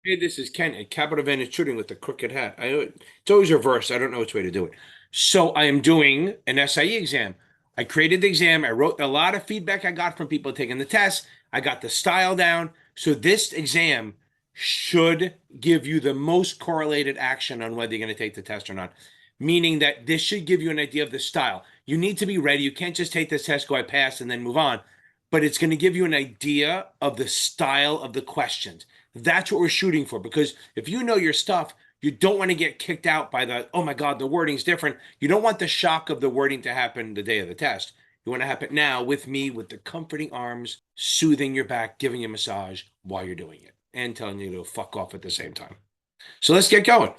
Hey, this is Ken at Capital Advantage Tutoring with the crooked hat. It's always reversed. I don't know which way to do it. So I am doing an SIE exam. I created the exam. I wrote a lot of feedback I got from people taking the test. I got the style down. So this exam should give you the most correlated action on whether you're going to take the test or not. Meaning that this should give you an idea of the style. You need to be ready. You can't just take this test, go, I pass, and then move on. But it's going to give you an idea of the style of the questions. That's what we're shooting for, because if you know your stuff, you don't want to get kicked out by the, oh my God, the wording's different. You don't want the shock of the wording to happen the day of the test. You want to happen now with me, with the comforting arms, soothing your back, giving you a massage while you're doing it, and telling you to fuck off at the same time. So let's get going.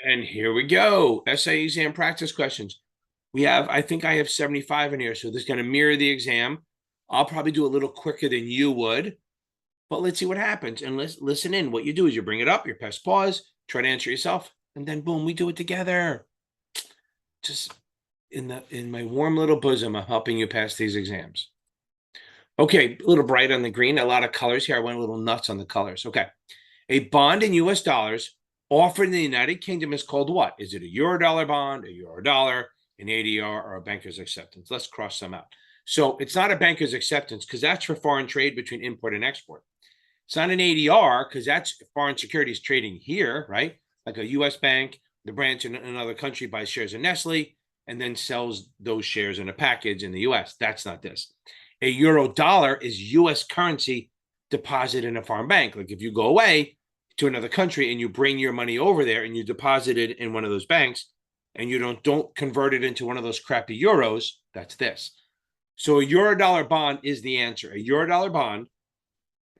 And here we go. SIE exam practice questions. I think I have 75 in here, so this is going to mirror the exam. I'll probably do a little quicker than you would. But let's see what happens. And listen in. What you do is you bring it up, you press pause, try to answer yourself, and then boom, we do it together. Just in my warm little bosom of helping you pass these exams. Okay, a little bright on the green, a lot of colors here. I went a little nuts on the colors. Okay. A bond in US dollars offered in the United Kingdom is called what? Is it a Eurodollar bond, a Eurodollar, an ADR, or a banker's acceptance? Let's cross them out. So it's not a banker's acceptance because that's for foreign trade between import and export. It's not an ADR because that's foreign securities trading here, right? Like a US bank, the branch in another country buys shares in Nestle and then sells those shares in a package in the US. That's not this. A Eurodollar is US currency deposited in a foreign bank. Like if you go away to another country and you bring your money over there and you deposit it in one of those banks and you don't convert it into one of those crappy euros, that's this. So a Eurodollar bond is the answer. A Eurodollar bond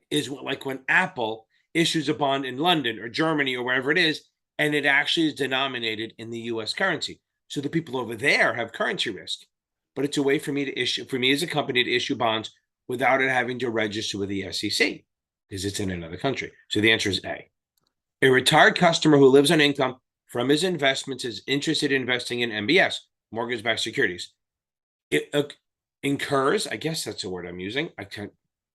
is like when Apple issues a bond in London or Germany or wherever it is, and it actually is denominated in the US currency. So the people over there have currency risk. But it's a way for me as a company to issue bonds without it having to register with the SEC because it's in another country. So the answer is A. A retired customer who lives on income from his investments is interested in investing in MBS, mortgage-backed securities. It incurs, I guess that's the word I'm using.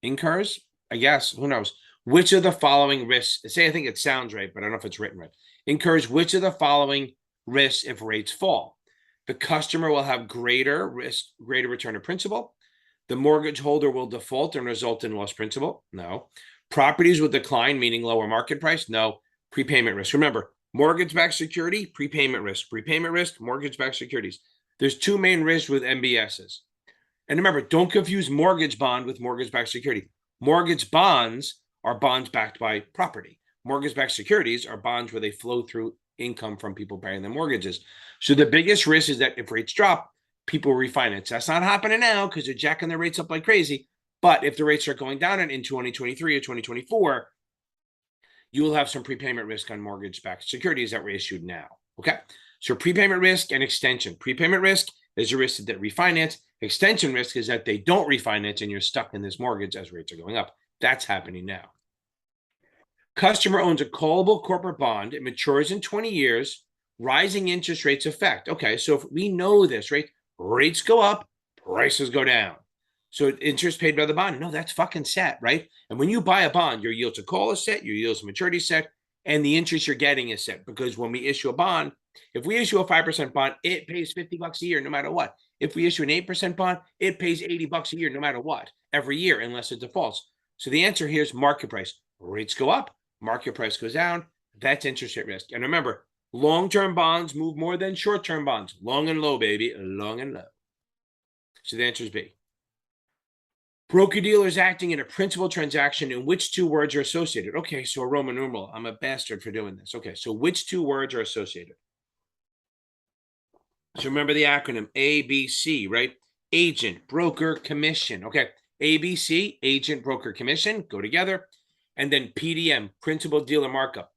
Incurs, I guess, who knows? Which of the following risks, I think it sounds right, but I don't know if it's written right. Incurs which of the following risks if rates fall? The customer will have greater risk, greater return of principal. The mortgage holder will default and result in lost principal. No. Properties will decline, meaning lower market price. No. Prepayment risk. Remember, mortgage-backed security, prepayment risk. Prepayment risk, mortgage-backed securities. There's two main risks with MBSs. And remember, don't confuse mortgage bond with mortgage-backed security. Mortgage bonds are bonds backed by property. Mortgage-backed securities are bonds where they flow through income from people paying their mortgages. So the biggest risk is that if rates drop, people refinance. That's not happening now because they're jacking their rates up like crazy. But if the rates start going down in 2023 or 2024, you will have some prepayment risk on mortgage-backed securities that were issued now. Okay. So prepayment risk and extension. Prepayment risk is a risk that refinance. Extension risk is that they don't refinance and you're stuck in this mortgage as rates are going up. That's happening now. Customer owns a callable corporate bond. It matures in 20 years. Rising interest rates affect. Okay, so if we know this, right? Rates go up, prices go down. So interest paid by the bond, no, that's fucking set, right? And when you buy a bond, your yield to call is set, your yield to maturity is set, and the interest you're getting is set. Because when we issue a bond, if we issue a 5% bond, it pays $50 a year no matter what. If we issue an 8% bond, it pays $80 a year no matter what, every year, unless it defaults. So the answer here is market price. Rates go up, market price goes down. That's interest rate risk. And remember, long-term bonds move more than short-term bonds. Long and low, baby. Long and low. So the answer is B. Broker-dealers acting in a principal transaction in which two words are associated? Okay, so a Roman numeral. I'm a bastard for doing this. Okay, so which two words are associated? So remember the acronym ABC, right? Agent, broker, commission. Okay, ABC, agent, broker, commission, go together. And then PDM, principal dealer markup.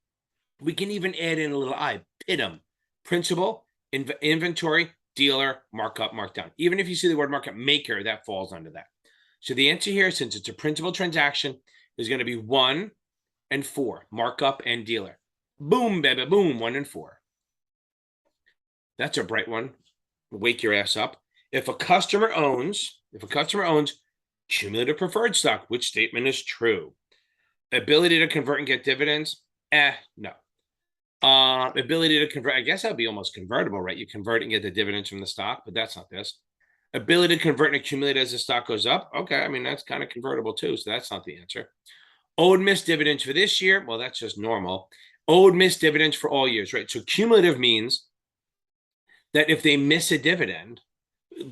We can even add in a little I, PIDM, principal, inventory, dealer, markup, markdown. Even if you see the word markup maker, that falls under that. So the answer here, since it's a principal transaction, is going to be 1 and 4, markup and dealer. Boom, baby, boom, 1 and 4. That's a bright one. Wake your ass up. If a customer owns cumulative preferred stock, which statement is true? Ability to convert and get dividends? No. Ability to convert, I guess that'd be almost convertible, right? You convert and get the dividends from the stock, but that's not this. Ability to convert and accumulate as the stock goes up. Okay, I mean, that's kind of convertible too, so that's not the answer. Owed missed dividends for this year. Well, that's just normal. Owed missed dividends for all years, right? So cumulative means that if they miss a dividend,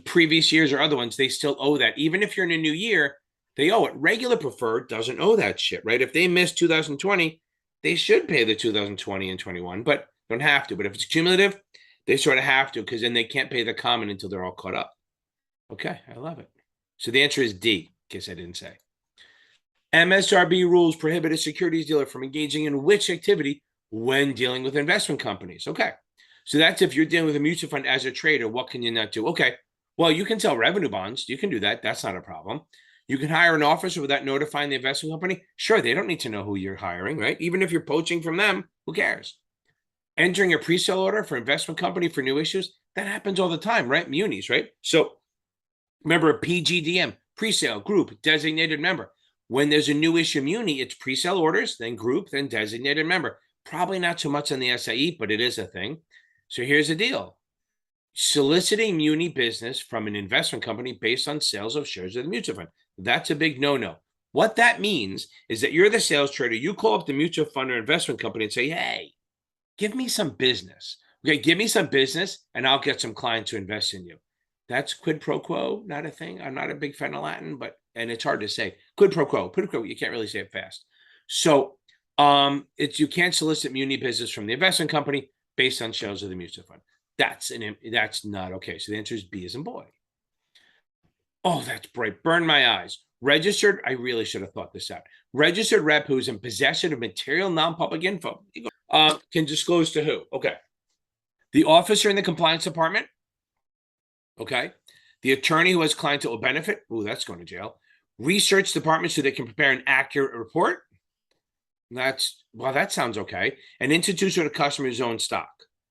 previous years or other ones, they still owe that. Even if you're in a new year, they owe it. Regular preferred doesn't owe that shit, right? If they miss 2020, they should pay the 2020 and 21, but don't have to. But if it's cumulative, they sort of have to, because then they can't pay the common until they're all caught up. Okay, I love it. So the answer is D, in case I didn't say. MSRB rules prohibit a securities dealer from engaging in which activity when dealing with investment companies? Okay, so that's if you're dealing with a mutual fund as a trader, what can you not do? Okay, well, you can sell revenue bonds. You can do that. That's not a problem. You can hire an officer without notifying the investment company. Sure, they don't need to know who you're hiring, right? Even if you're poaching from them, who cares? Entering a pre-sale order for investment company for new issues, that happens all the time, right? Munis, right? So remember a PGDM, pre-sale group, designated member. When there's a new issue muni, it's pre-sale orders, then group, then designated member. Probably not so much on the SIE, but it is a thing. So here's the deal. Soliciting muni business from an investment company based on sales of shares of the mutual fund. That's a big no-no. What that means is that you're the sales trader. You call up the mutual fund or investment company and say, hey, give me some business. Okay, give me some business and I'll get some clients to invest in you. That's quid pro quo, not a thing. I'm not a big fan of Latin, and it's hard to say. Quid pro quo, you can't really say it fast. So you can't solicit muni business from the investment company based on shares of the mutual fund. That's not okay. So the answer is B as in boy. Oh, that's bright. Burn my eyes. Registered, I really should have thought this out. Registered rep who is in possession of material non-public info can disclose to who? Okay. The officer in the compliance department. Okay. The attorney who has clients that will benefit. Ooh, that's going to jail. Research department so they can prepare an accurate report. That sounds okay. An institution or customer's own stock.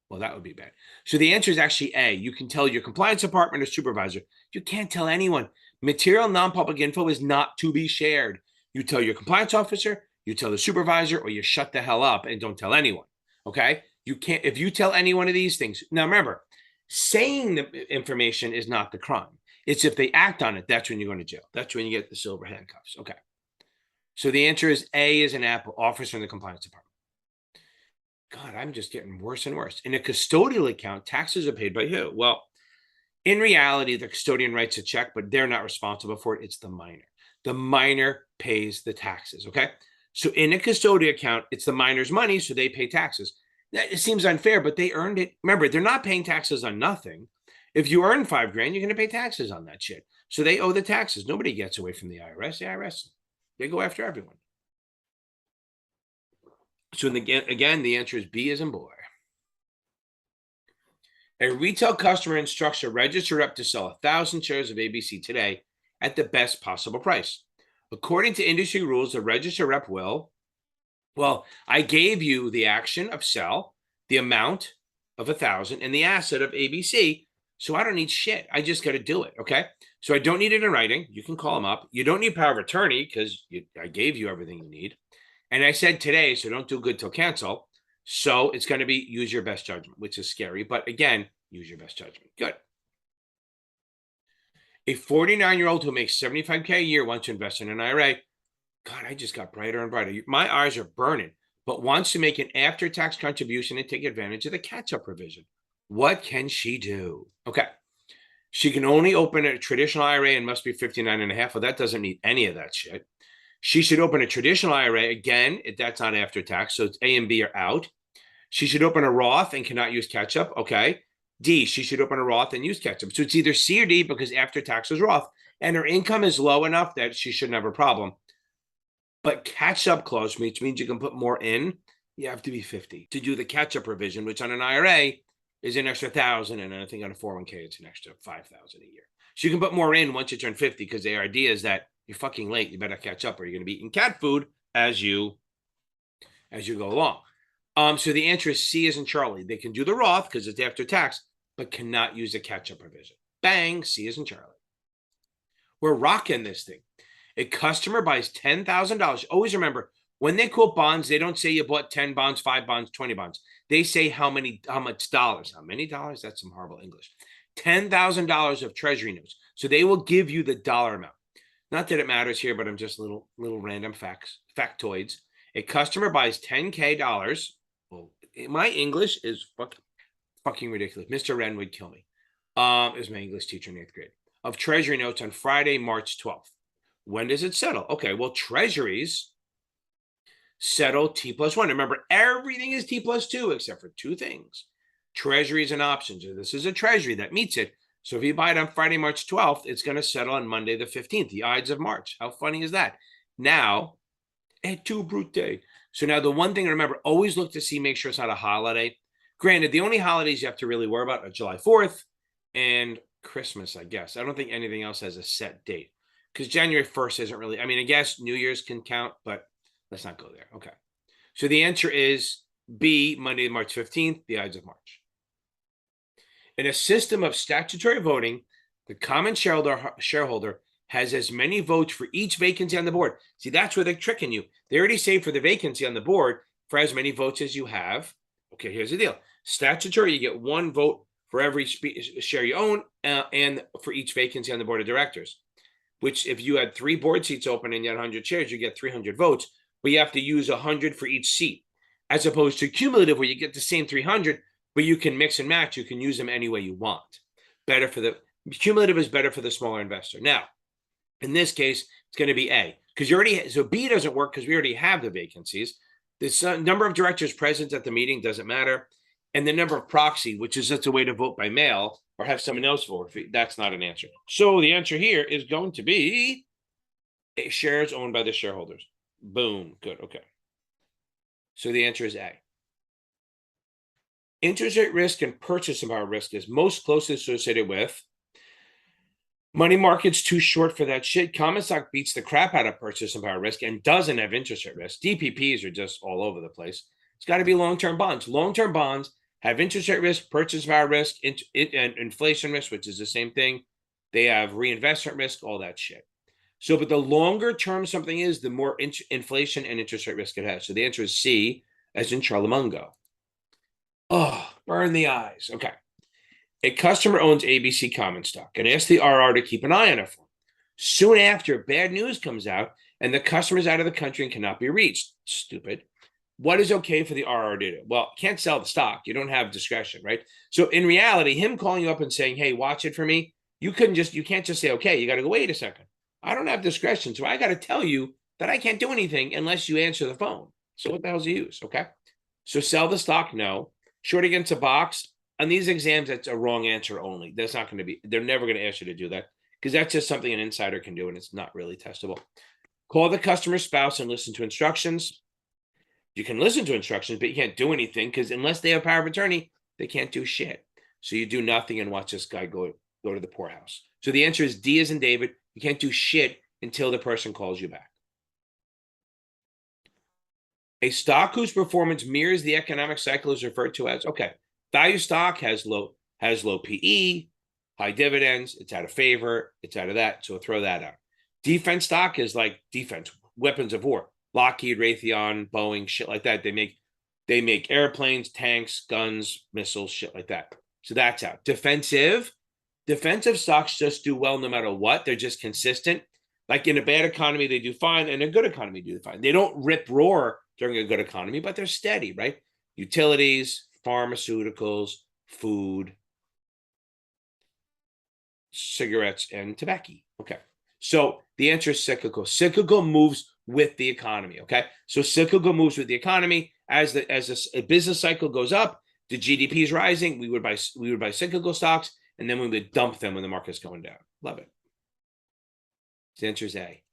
Well, that would be bad. So the answer is actually A. You can tell your compliance department or supervisor. You can't tell anyone. Material non-public info is not to be shared. You tell your compliance officer, you tell the supervisor, or you shut the hell up and don't tell anyone. Okay? You can't, if you tell any one of these things. Now remember, saying the information is not the crime. It's if they act on it, that's when you're going to jail. That's when you get the silver handcuffs. Okay. So the answer is A is an apple, officer in the compliance department. God, I'm just getting worse and worse. In a custodial account, taxes are paid by who? Well, in reality, the custodian writes a check, but they're not responsible for it. It's the minor. The minor pays the taxes, okay? So in a custodial account, it's the minor's money, so they pay taxes. Now, it seems unfair, but they earned it. Remember, they're not paying taxes on nothing. If you earn $5,000, you're going to pay taxes on that shit. So they owe the taxes. Nobody gets away from the IRS. The IRS, they go after everyone. So again, the answer is B as in boy. A retail customer instructs a registered rep to sell 1,000 shares of ABC today at the best possible price. According to industry rules, the registered rep will, well, I gave you the action of sell, the amount of 1,000, and the asset of ABC, so I don't need shit. I just got to do it, okay? So I don't need it in writing. You can call them up. You don't need power of attorney because I gave you everything you need. And I said today, so don't do good till cancel. So it's going to be use your best judgment, which is scary. But again, use your best judgment. Good. A 49-year-old who makes $75K a year wants to invest in an IRA. God, I just got brighter and brighter. My eyes are burning, but wants to make an after-tax contribution and take advantage of the catch-up provision. What can she do? Okay. She can only open a traditional IRA and must be 59 and a half. Well, that doesn't need any of that shit. She should open a traditional IRA. Again, that's not after tax, so it's A and B are out. She should open a Roth and cannot use catch-up. Okay. D, she should open a Roth and use catch-up. So it's either C or D because after tax is Roth. And her income is low enough that she shouldn't have a problem. But catch-up clause, which means you can put more in, you have to be 50 to do the catch-up provision, which on an IRA is an extra 1,000. And I think on a 401k, it's an extra 5,000 a year. So you can put more in once you turn 50 because the idea is that you're fucking late. You better catch up or you're going to be eating cat food as you go along. So the answer is C as in Charlie. They can do the Roth because it's after tax, but cannot use the catch-up provision. Bang, C as in Charlie. We're rocking this thing. A customer buys $10,000. Always remember, When they quote bonds, they don't say you bought 10 bonds, 5 bonds, 20 bonds. They say how much dollars. How many dollars? That's some horrible English. $10,000 of Treasury notes. So they will give you the dollar amount. Not that it matters here, but I'm just little random factoids. A customer buys $10K. Well, my English is fucking ridiculous. Mr. Wren would kill me. Is my English teacher in 8th grade. Of Treasury notes on Friday, March 12th. When does it settle? Okay, well, Treasuries settle T+1. Remember, everything is T+2 except for 2 things. Treasuries and options. This is a Treasury that meets it. So if you buy it on Friday, March 12th, it's going to settle on Monday, the 15th, the Ides of March. How funny is that? Now, et tu, Brute. So now the one thing to remember, always look to see, make sure it's not a holiday. Granted, the only holidays you have to really worry about are July 4th and Christmas, I guess. I don't think anything else has a set date because January 1st isn't really, I mean, I guess New Year's can count, but let's not go there. Okay. So the answer is B, Monday, March 15th, the Ides of March. In a system of statutory voting, the common shareholder has as many votes for each vacancy on the board. See, that's where they're tricking you. They already say for the vacancy on the board, for as many votes as you have. Okay, here's the deal. Statutory, you get 1 vote for every share you own and for each vacancy on the board of directors, which if you had 3 board seats open and you had 100 shares, you get 300 votes, but you have to use 100 for each seat, as opposed to cumulative where you get the same 300, but you can mix and match. You can use them any way you want. Better for the cumulative is better for the smaller investor. Now, in this case, it's going to be A because you already, so B doesn't work because we already have the vacancies. The number of directors present at the meeting doesn't matter. And the number of proxy, which is just a way to vote by mail or have someone else vote, that's not an answer. So the answer here is going to be shares owned by the shareholders. Boom. Good. Okay. So the answer is A. Interest rate risk and purchasing power risk is most closely associated with money market's too short for that shit. Common stock beats the crap out of purchasing power risk and doesn't have interest rate risk. DPPs are just all over the place. It's got to be long-term bonds. Long-term bonds have interest rate risk, purchase power risk, and inflation risk, which is the same thing. They have reinvestment risk, all that shit. So, but the longer term something is, the more inflation and interest rate risk it has. So the answer is C, as in Charlamungo. Oh, burn the eyes. Okay. A customer owns ABC common stock and asks the RR to keep an eye on it for him. Soon after, bad news comes out and the customer's out of the country and cannot be reached. Stupid. What is okay for the RR to do? Well, can't sell the stock. You don't have discretion, right? So in reality, him calling you up and saying, hey, watch it for me, you can't just say, okay, you got to go, wait a second. I don't have discretion. So I got to tell you that I can't do anything unless you answer the phone. So what the hell's the use? Okay. So sell the stock, no. Short against a box. On these exams, that's a wrong answer only. That's not going to be, they're never going to ask you to do that because that's just something an insider can do and it's not really testable. Call the customer's spouse and listen to instructions. You can listen to instructions, but you can't do anything because unless they have power of attorney, they can't do shit. So you do nothing and watch this guy go to the poorhouse. So the answer is D as in David. You can't do shit until the person calls you back. A stock whose performance mirrors the economic cycle is referred to as, okay, value stock has low PE, high dividends, it's out of favor, it's out of that, so throw that out. Defense stock is like defense, weapons of war. Lockheed, Raytheon, Boeing, shit like that. They make airplanes, tanks, guns, missiles, shit like that. So that's out. Defensive stocks just do well no matter what. They're just consistent. Like in a bad economy, they do fine. In a good economy, they do fine. They don't rip roar during a good economy, but they're steady, right? Utilities, pharmaceuticals, food, cigarettes, and tobacco. Okay. So the answer is cyclical. Cyclical moves with the economy. Okay. So cyclical moves with the economy. As a business cycle goes up, the GDP is rising. We would buy cyclical stocks, and then we would dump them when the market's going down. Love it. The answer is A.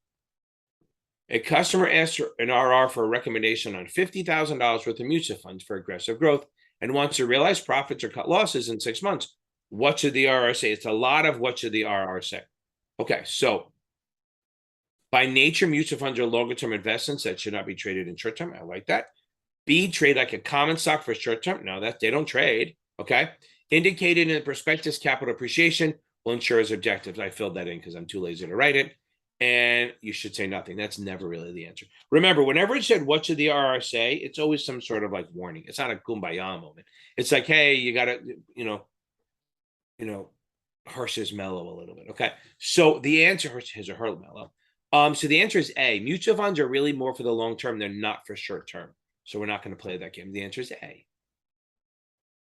A customer asks an RR for a recommendation on $50,000 worth of mutual funds for aggressive growth and wants to realize profits or cut losses in 6 months. What should the RR say? It's a lot of what should the RR say. Okay, so by nature, mutual funds are longer-term investments that should not be traded in short-term. I like that. B, trade like a common stock for short-term. No, that they don't trade. Okay. Indicated in the prospectus, capital appreciation will ensure his objectives. I filled that in because I'm too lazy to write it. And you should say nothing. That's never really the answer. Remember, whenever it said, what should the RR say? It's always some sort of like warning. It's not a kumbaya moment. It's like, hey, you got to, Hirsch's mellow a little bit. Okay. So the answer is a her mellow. So the answer is A. Mutual funds are really more for the long term. They're not for short term. So we're not going to play that game. The answer is A.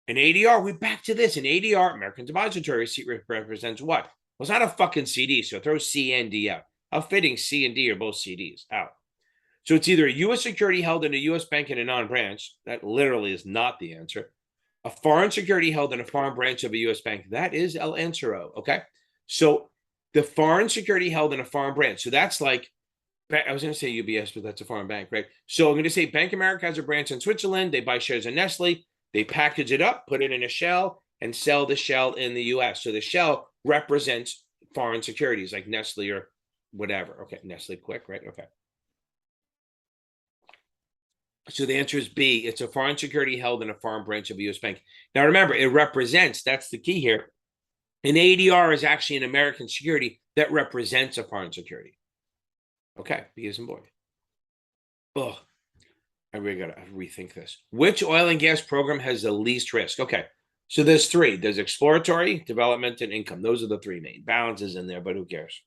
An ADR, we're back to this. An ADR, American Depository Receipt, represents what? Well, it's not a fucking CD, so throw C and D out. How fitting C and D are both CDs out. So it's either a U.S. security held in a U.S. bank in a non-branch. That literally is not the answer. A foreign security held in a foreign branch of a U.S. bank. That is El Ansero, okay? So the foreign security held in a foreign branch. So that's like, I was going to say UBS, but that's a foreign bank, right? So I'm going to say Bank of America has a branch in Switzerland. They buy shares in Nestle. They package it up, put it in a shell, and sell the shell in the U.S. So the shell represents foreign securities like Nestle or whatever. Okay, Nestle Quick, right? Okay. So the answer is B. It's a foreign security held in a foreign branch of a U.S. bank. Now remember, it represents, that's the key here. An ADR is actually an American security that represents a foreign security. Okay, B as in boy. Oh, I really got to rethink this. Which oil and gas program has the least risk? Okay, so there's three. There's exploratory, development, and income. Those are the three main. Balance is in there, but who cares?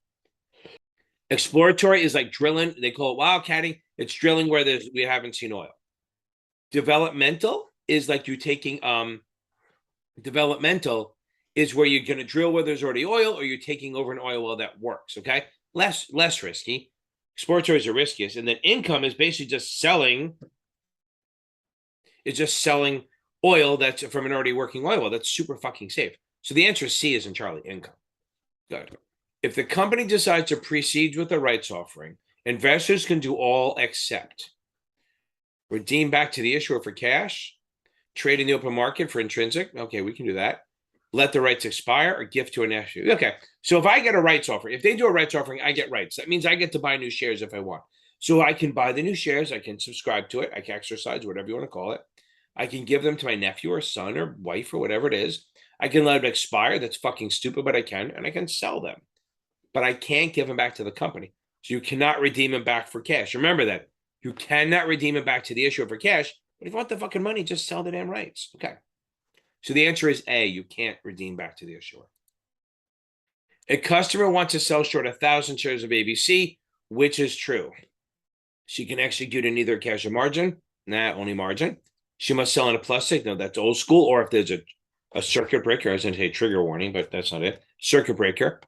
Exploratory is like drilling. They call it wildcatting. It's drilling where we haven't seen oil. Developmental is like you taking developmental is where you're going to drill where there's already oil, or you're taking over an oil well that works. Okay, less risky. Exploratory is the riskiest, and then income is basically just selling. It's just selling oil that's from an already working oil well. That's super fucking safe. So the answer is C is in Charlie, income. Good. If the company decides to proceed with a rights offering, investors can do all except redeem back to the issuer for cash, trade in the open market for intrinsic. Okay, we can do that. Let the rights expire or gift to an issue. Okay, so if I get a rights offering, if they do a rights offering, I get rights. That means I get to buy new shares if I want. So I can buy the new shares. I can subscribe to it. I can exercise, whatever you want to call it. I can give them to my nephew or son or wife or whatever it is. I can let them expire. That's fucking stupid, but I can. And I can sell them. But I can't give them back to the company. So you cannot redeem them back for cash. Remember that. You cannot redeem it back to the issuer for cash. But if you want the fucking money, just sell the damn rights. Okay. So the answer is A. You can't redeem back to the issuer. A customer wants to sell short 1,000 shares of ABC, which is true. She can execute in either cash or margin. Nah, only margin. She must sell in a plus signal. That's old school. Or if there's a circuit breaker, I was going to say trigger warning, but that's not it. Circuit breaker.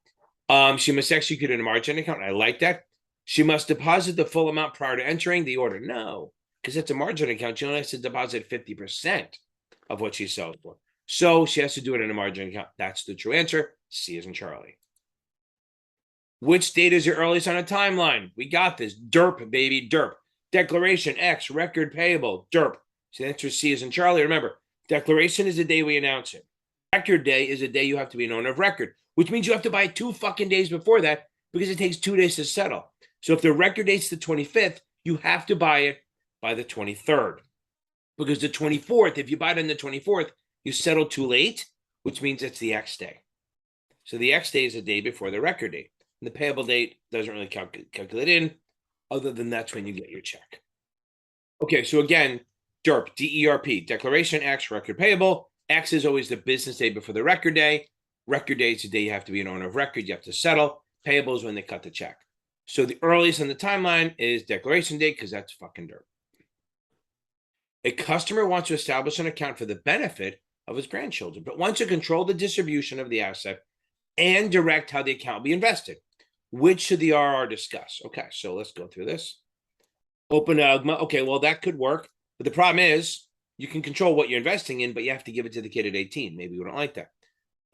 She must execute in a margin account. I like that. She must deposit the full amount prior to entering the order. No, because it's a margin account. She only has to deposit 50% of what she sells for. So she has to do it in a margin account. That's the true answer. C is in Charlie. Which date is your earliest on a timeline? We got this. DERP, baby, DERP. Declaration X, record payable, DERP. So the answer C is in Charlie. Remember, declaration is the day we announce it. Record day is the day you have to be an owner of record, which means you have to buy 2 fucking days before that because it takes 2 days to settle. So if the record date's the 25th, you have to buy it by the 23rd. Because the 24th, if you buy it on the 24th, you settle too late, which means it's the X day. So the X day is the day before the record date. And the payable date doesn't really calculate in, other than that's when you get your check. Okay, so again, DERP, D-E-R-P, Declaration X, record payable. X is always the business day before the record day. Record day is the day you have to be an owner of record. You have to settle. Payable is when they cut the check. So the earliest on the timeline is declaration date because that's fucking DERP. A customer wants to establish an account for the benefit of his grandchildren, but wants to control the distribution of the asset and direct how the account be invested. Which should the RR discuss? Okay, so let's go through this. Open UGMA. Okay, well, that could work. But the problem is you can control what you're investing in, but you have to give it to the kid at 18. Maybe we don't like that.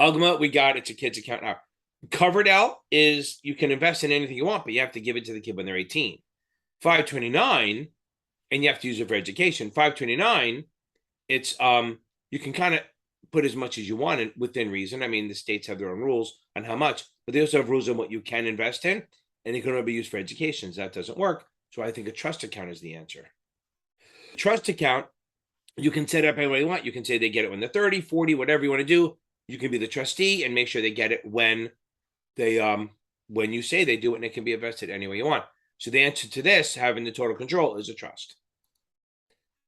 UGMA, we got it's a kid's account now. Covered L is you can invest in anything you want, but you have to give it to the kid when they're 18. 529, and you have to use it for education. 529, it's you can kind of put as much as you want in, within reason. I mean, the states have their own rules on how much, but they also have rules on what you can invest in, and it can only be used for education. So that doesn't work. So I think a trust account is the answer. Trust account, you can set it up any way you want. You can say they get it when they're 30, 40, whatever you want to do. You can be the trustee and make sure they get it when they when you say they do it, and it can be invested any way you want. So the answer to this, having the total control, is a trust.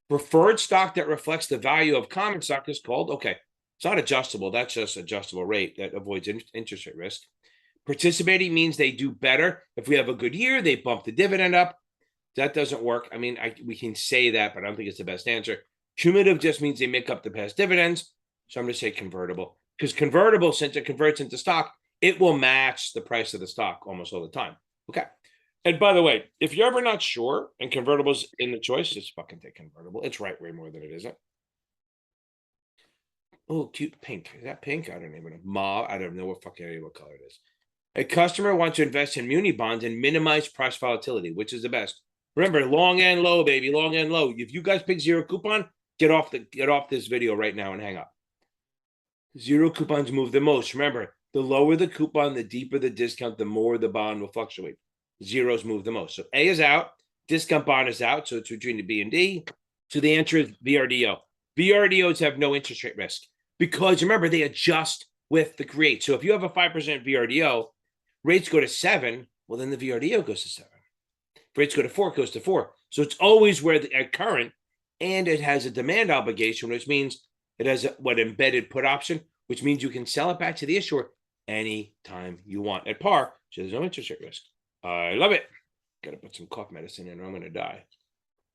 Preferred stock that reflects the value of common stock is called, okay, it's not adjustable. That's just adjustable rate that avoids interest rate risk. Participating means they do better. If we have a good year, they bump the dividend up. That doesn't work. I mean, we can say that, but I don't think it's the best answer. Cumulative just means they make up the past dividends. So I'm going to say convertible, because convertible, since it converts into stock, it will match the price of the stock almost all the time. Okay. And by the way, if you're ever not sure and convertible's in the choice, just fucking take convertible. It's right way more than it isn't. Oh, cute pink. Is that pink? I don't even know. Mauve. I don't know what fucking idea what color it is. A customer wants to invest in muni bonds and minimize price volatility, which is the best. Remember, long and low, baby, long and low. If you guys pick zero coupon, get off this video right now and hang up. Zero coupons move the most. Remember, the lower the coupon, the deeper the discount, the more the bond will fluctuate. Zeros move the most. So A is out, discount bond is out, so it's between the B and D. So the answer is VRDO. VRDOs have no interest rate risk because remember, they adjust with the rate. So if you have a 5% VRDO, rates go to 7, well, then the VRDO goes to 7. If rates go to 4, it goes to 4. So it's always where at current, and it has a demand obligation, which means it has what embedded put option, which means you can sell it back to the issuer anytime you want at par. So there's no interest rate risk. I love it. Got to put some cough medicine in or I'm going to die.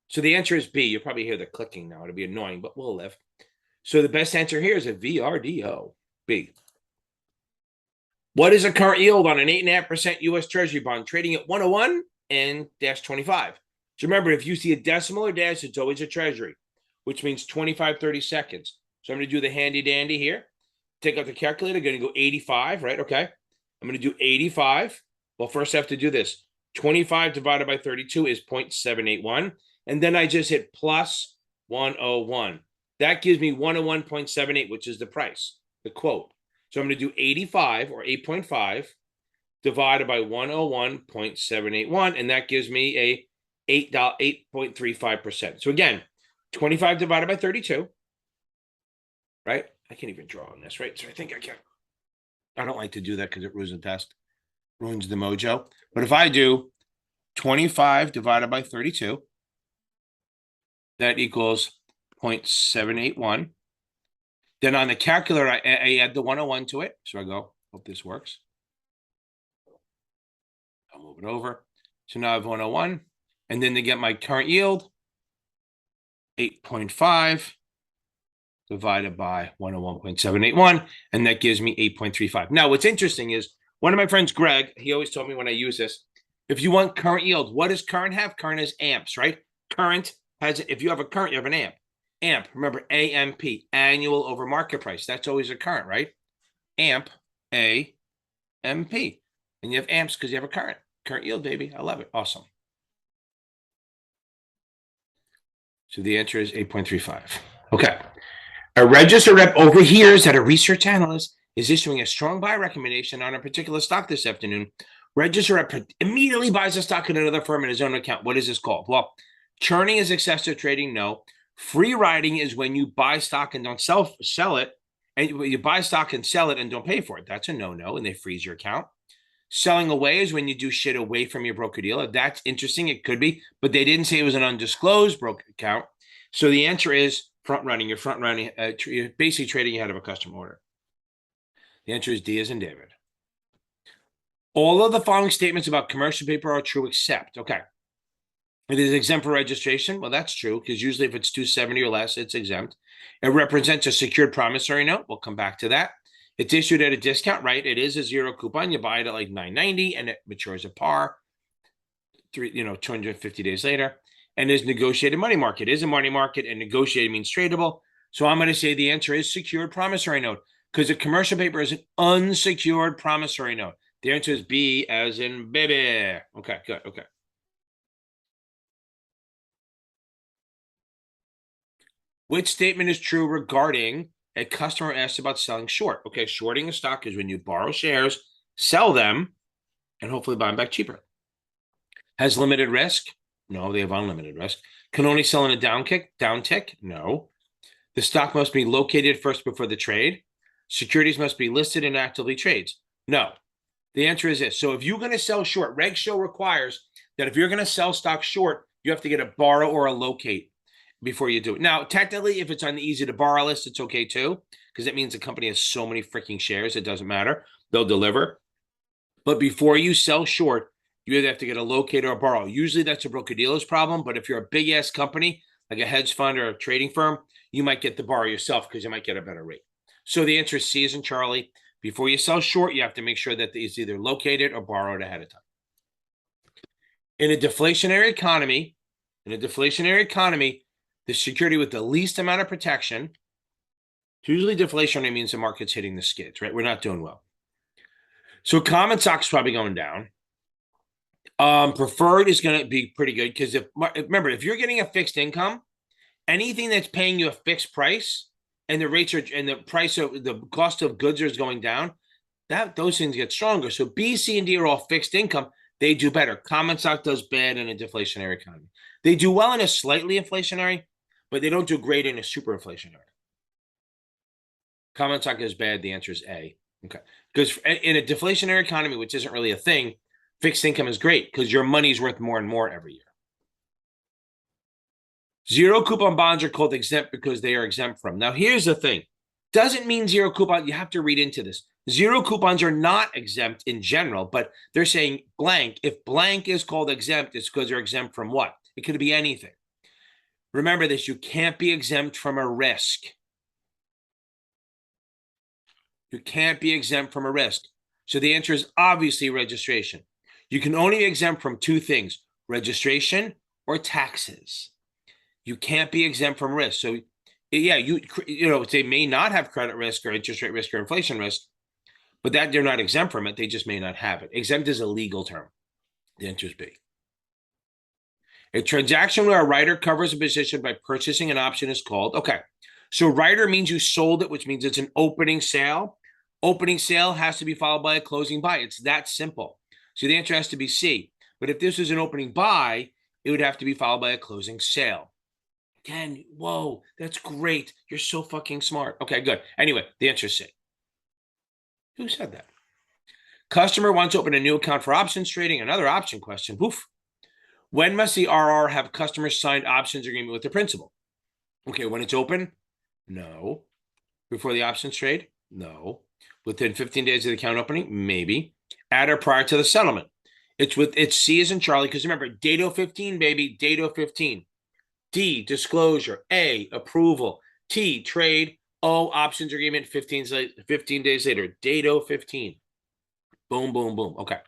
So the answer is B. You'll probably hear the clicking now. It'll be annoying, but we'll live. So the best answer here is a VRDO. B. What is a current yield on an 8.5% U.S. Treasury bond trading at 101 and -25? So remember, if you see a decimal or dash, it's always a Treasury, which means 25, 30 seconds. So I'm going to do the handy dandy here. Take out the calculator. Going to go 85, right? Okay. I'm going to do 85. Well, first I have to do this. 25 divided by 32 is 0.781. And then I just hit plus 101. That gives me 101.78, which is the price, the quote. So I'm going to do 85 or 8.5 divided by 101.781. And that gives me a 8.35%. So again, 25 divided by 32, right? I can't even draw on this, right? So I think I can. I don't like to do that because it ruins the test, ruins the mojo. But if I do 25 divided by 32, that equals 0.781. Then on the calculator, I add the 101 to it. So I go, hope this works. I'll move it over. So now I have 101. And then to get my current yield, 8.5 divided by 101.781. And that gives me 8.35. Now, what's interesting is one of my friends, Greg, he always told me when I use this, if you want current yield, what does current have? Current is amps, right? Current has, if you have a current, you have an amp. AMP, remember AMP, annual over market price. That's always a current, right? AMP, AMP. And you have amps because you have a current yield, baby. I love it. Awesome. So the answer is 8.35. Okay. A register rep overhears that a research analyst is issuing a strong buy recommendation on a particular stock this afternoon. Register rep immediately buys a stock in another firm in his own account. What is this called? Well, churning is excessive trading. No. Free riding is when you buy stock and don't sell it, and you buy stock and sell it and don't pay for it. That's a no-no, and they freeze your account. Selling away is when you do shit away from your broker dealer. That's interesting. It could be, but they didn't say it was an undisclosed broker account. So the answer is front running. You're front running, you're basically trading ahead of a custom order. The answer is D as in David. All of the following statements about commercial paper are true except, okay. It is exempt for registration. Well, that's true because usually if it's 270 or less, it's exempt. It represents a secured promissory note. We'll come back to that. It's issued at a discount, right? It is a zero coupon. You buy it at like $9.90 and it matures at par, 250 days later. And is negotiated money market. It is a money market and negotiated means tradable. So I'm going to say the answer is secured promissory note because a commercial paper is an unsecured promissory note. The answer is B as in baby. Okay, good. Okay. Which statement is true regarding a customer asked about selling short? Okay, shorting a stock is when you borrow shares, sell them, and hopefully buy them back cheaper. Has limited risk? No, they have unlimited risk. Can only sell in a down tick? No. The stock must be located first before the trade. Securities must be listed and actively trades? No. The answer is this. So if you're going to sell short, Reg Show requires that if you're going to sell stock short, you have to get a borrow or a locate before you do it. Now, technically, if it's on the easy to borrow list, it's okay too, because it means the company has so many freaking shares, it doesn't matter. They'll deliver. But before you sell short, you either have to get a locate or a borrow. Usually that's a broker-dealer's problem, but if you're a big-ass company, like a hedge fund or a trading firm, you might get the borrow yourself because you might get a better rate. So the answer is C as in Charlie. Before you sell short, you have to make sure that it's either located or borrowed ahead of time. In a deflationary economy, the security with the least amount of protection, usually deflationary means the market's hitting the skids, right? We're not doing well. So common stock's probably going down. Preferred is going to be pretty good because remember, if you're getting a fixed income, anything that's paying you a fixed price and the rates are and the price of the cost of goods is going down, those things get stronger. So B, C, and D are all fixed income. They do better. Common stock does bad in a deflationary economy. They do well in a slightly inflationary, but they don't do great in a super inflationary. Common stock is bad. The answer is A. Okay. Because in a deflationary economy, which isn't really a thing, fixed income is great because your money's worth more and more every year. Zero coupon bonds are called exempt because they are exempt from. Now, here's the thing. Doesn't mean zero coupon. You have to read into this. Zero coupons are not exempt in general, but they're saying blank. If blank is called exempt, it's because they're exempt from what? It could be anything. Remember this. You can't be exempt from a risk. You can't be exempt from a risk. So the answer is obviously registration. You can only be exempt from two things, registration or taxes. You can't be exempt from risk. So yeah, they may not have credit risk or interest rate risk or inflation risk, but that they're not exempt from it. They just may not have it. Exempt is a legal term. The answer is B. A transaction where a writer covers a position by purchasing an option is called, okay. So writer means you sold it, which means it's an opening sale. Opening sale has to be followed by a closing buy. It's that simple. So the answer has to be C. But if this was an opening buy, it would have to be followed by a closing sale. Again, whoa, that's great. You're so fucking smart. Okay, good. Anyway, the answer is C. Who said that? Customer wants to open a new account for options trading. Another option question. Woof. When must the RR have customers signed options agreement with the principal? Okay, when it's open? No. Before the options trade? No. Within 15 days of the account opening? Maybe. At or prior to the settlement. It's C as in Charlie, because remember, date 15, baby, date 15. D, disclosure. A, approval. T, trade. O, options agreement 15 days later. Date 15. Boom, boom, boom. Okay.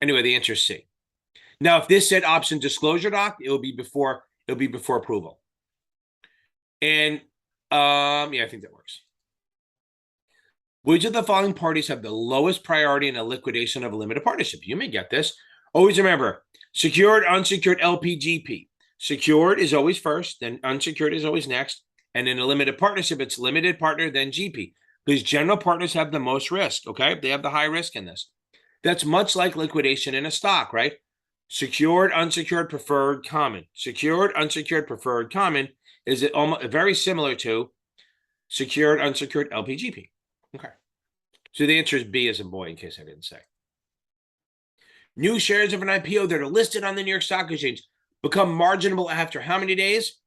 Anyway, the answer is C. Now, if this said option disclosure doc, it'll be before approval. And yeah, I think that works. Which of the following parties have the lowest priority in a liquidation of a limited partnership? You may get this. Always remember, secured, unsecured, LPGP. Secured is always first, then unsecured is always next. And in a limited partnership, it's limited partner, then GP. Because general partners have the most risk, okay? They have the high risk in this. That's much like liquidation in a stock, right? Secured, unsecured, preferred, common. Secured, unsecured, preferred, common is it almost very similar to secured, unsecured, LPGP. Okay. So the answer is B as in boy, in case I didn't say. New shares of an IPO that are listed on the New York Stock Exchange become marginable after how many days?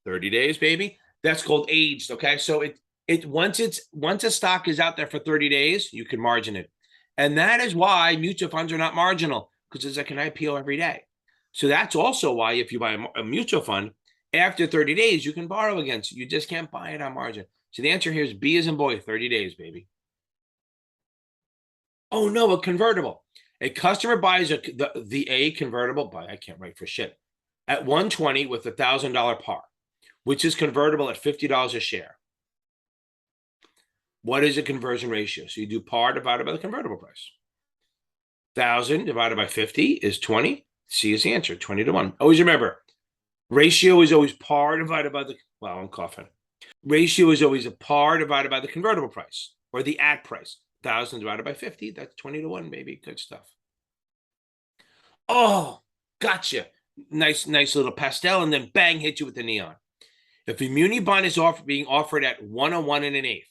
30 days, baby. That's called aged, okay? So once a stock is out there for 30 days, you can margin it. And that is why mutual funds are not marginal, because it's like an IPO every day. So that's also why if you buy a mutual fund, after 30 days, you can borrow against it. You just can't buy it on margin. So the answer here is B as in boy, 30 days, baby. Oh no, a convertible. A customer buys the A convertible, but I can't write for shit, at 120 with $1,000 par, which is convertible at $50 a share. What is a conversion ratio? So you do par divided by the convertible price. 1,000 divided by 50 is 20. C is the answer, 20 to 1. Always remember, ratio is always par divided by the, well, I'm coughing. Ratio is always a par divided by the convertible price or the at price. 1,000 divided by 50, that's 20 to 1, baby. Good stuff. Oh, gotcha. Nice little pastel, and then bang, hit you with the neon. If a muni bond is being offered at 101 1/8,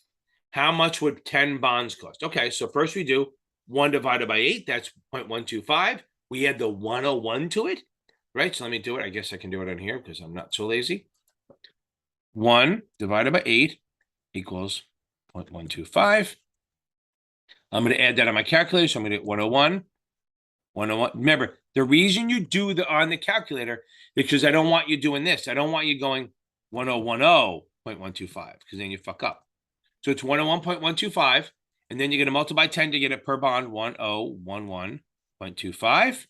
how much would 10 bonds cost? Okay, so first we do 1 divided by 8, that's 0.125. We add the 101 to it, right? So let me do it. I guess I can do it on here because I'm not so lazy. 1 divided by 8 equals 0.125. I'm going to add that on my calculator. So I'm going to get 101. 101. Remember, the reason you do on the calculator, because I don't want you doing this. I don't want you going 1010.125 because then you fuck up. So it's 101.125. And then you're going to multiply 10 to get it per bond, 1011.25.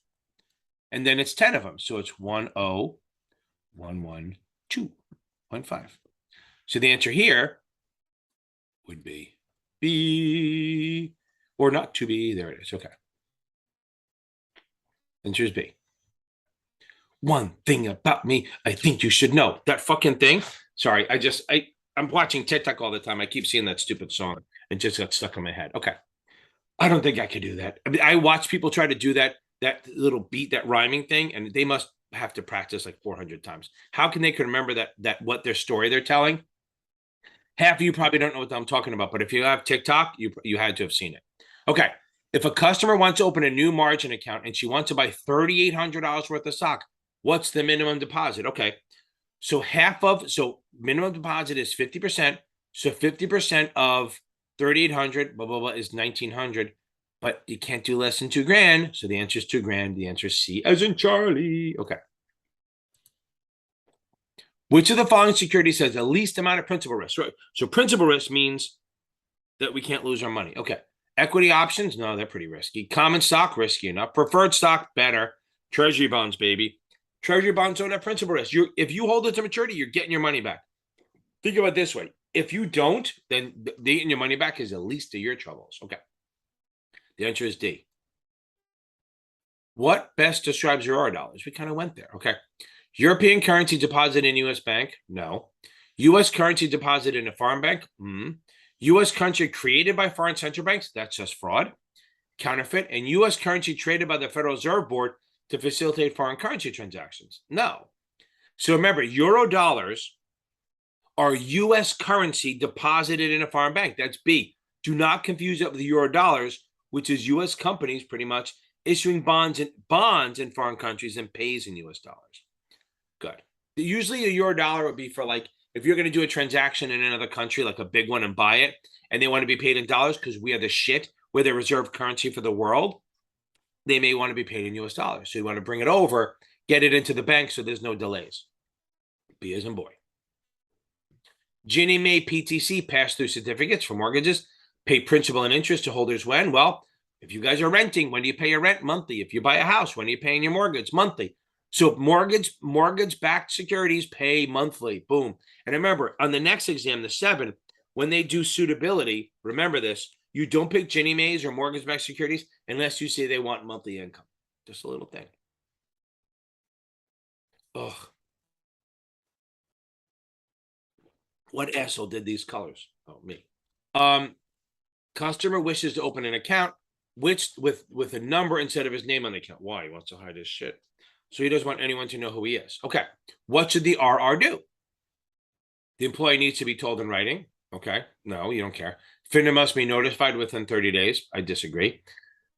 And then it's 10 of them. So it's 10112.5. So the answer here would be B, or not to be. There it is. Okay. Answer is B. One thing about me, I think you should know. That fucking thing. Sorry, I'm watching TikTok all the time. I keep seeing that stupid song. It just got stuck in my head. Okay. I don't think I could do that. I mean, I watch people try to do that little beat, that rhyming thing, and they must have to practice like 400 times. How can they remember that what their story they're telling? Half of you probably don't know what I'm talking about, but if you have TikTok, you had to have seen it. Okay. If a customer wants to open a new margin account and she wants to buy $3,800 worth of stock, what's the minimum deposit? Okay. So minimum deposit is 50%. So 50% of 3,800, blah, blah, blah, is 1,900, but you can't do less than $2,000. So the answer is $2,000. The answer is C, as in Charlie. Okay. Which of the following securities has the least amount of principal risk? So principal risk means that we can't lose our money. Okay. Equity options, no, they're pretty risky. Common stock, risky enough. Preferred stock, better. Treasury bonds, baby. Treasury bonds don't have principal risk. If you hold it to maturity, you're getting your money back. Think about it this way. If you don't, then getting your money back is the least of your troubles. Okay. The answer is D. What best describes Eurodollars? We kind of went there. Okay. European currency deposit in U.S. bank? No. U.S. currency deposit in a foreign bank? U.S. country created by foreign central banks? That's just fraud. Counterfeit. And U.S. currency traded by the Federal Reserve Board to facilitate foreign currency transactions? No. So remember, Eurodollars are U.S. currency deposited in a foreign bank. That's B. Do not confuse it with the Eurodollars, which is U.S. companies pretty much issuing bonds in foreign countries and pays in U.S. dollars. Good. Usually a Eurodollar would be for like, if you're going to do a transaction in another country, like a big one, and buy it, and they want to be paid in dollars because we are the shit, we're the reserve currency for the world, they may want to be paid in U.S. dollars. So you want to bring it over, get it into the bank so there's no delays. B as in boy. GNMA PTC pass-through certificates for mortgages pay principal and interest to holders when? Well, if you guys are renting, when do you pay your rent? Monthly. If you buy a house, when are you paying your mortgage? Monthly. So mortgage-backed securities pay monthly. Boom. And remember, on the next exam, the 7th, when they do suitability, remember this, you don't pick GNMAs or mortgage-backed securities unless you say they want monthly income. Just a little thing. Ugh. What asshole did these colors? Oh, me. Customer wishes to open an account with a number instead of his name on the account. Why? He wants to hide his shit. So he doesn't want anyone to know who he is. Okay. What should the RR do? The employee needs to be told in writing. Okay. No, you don't care. FINRA must be notified within 30 days. I disagree.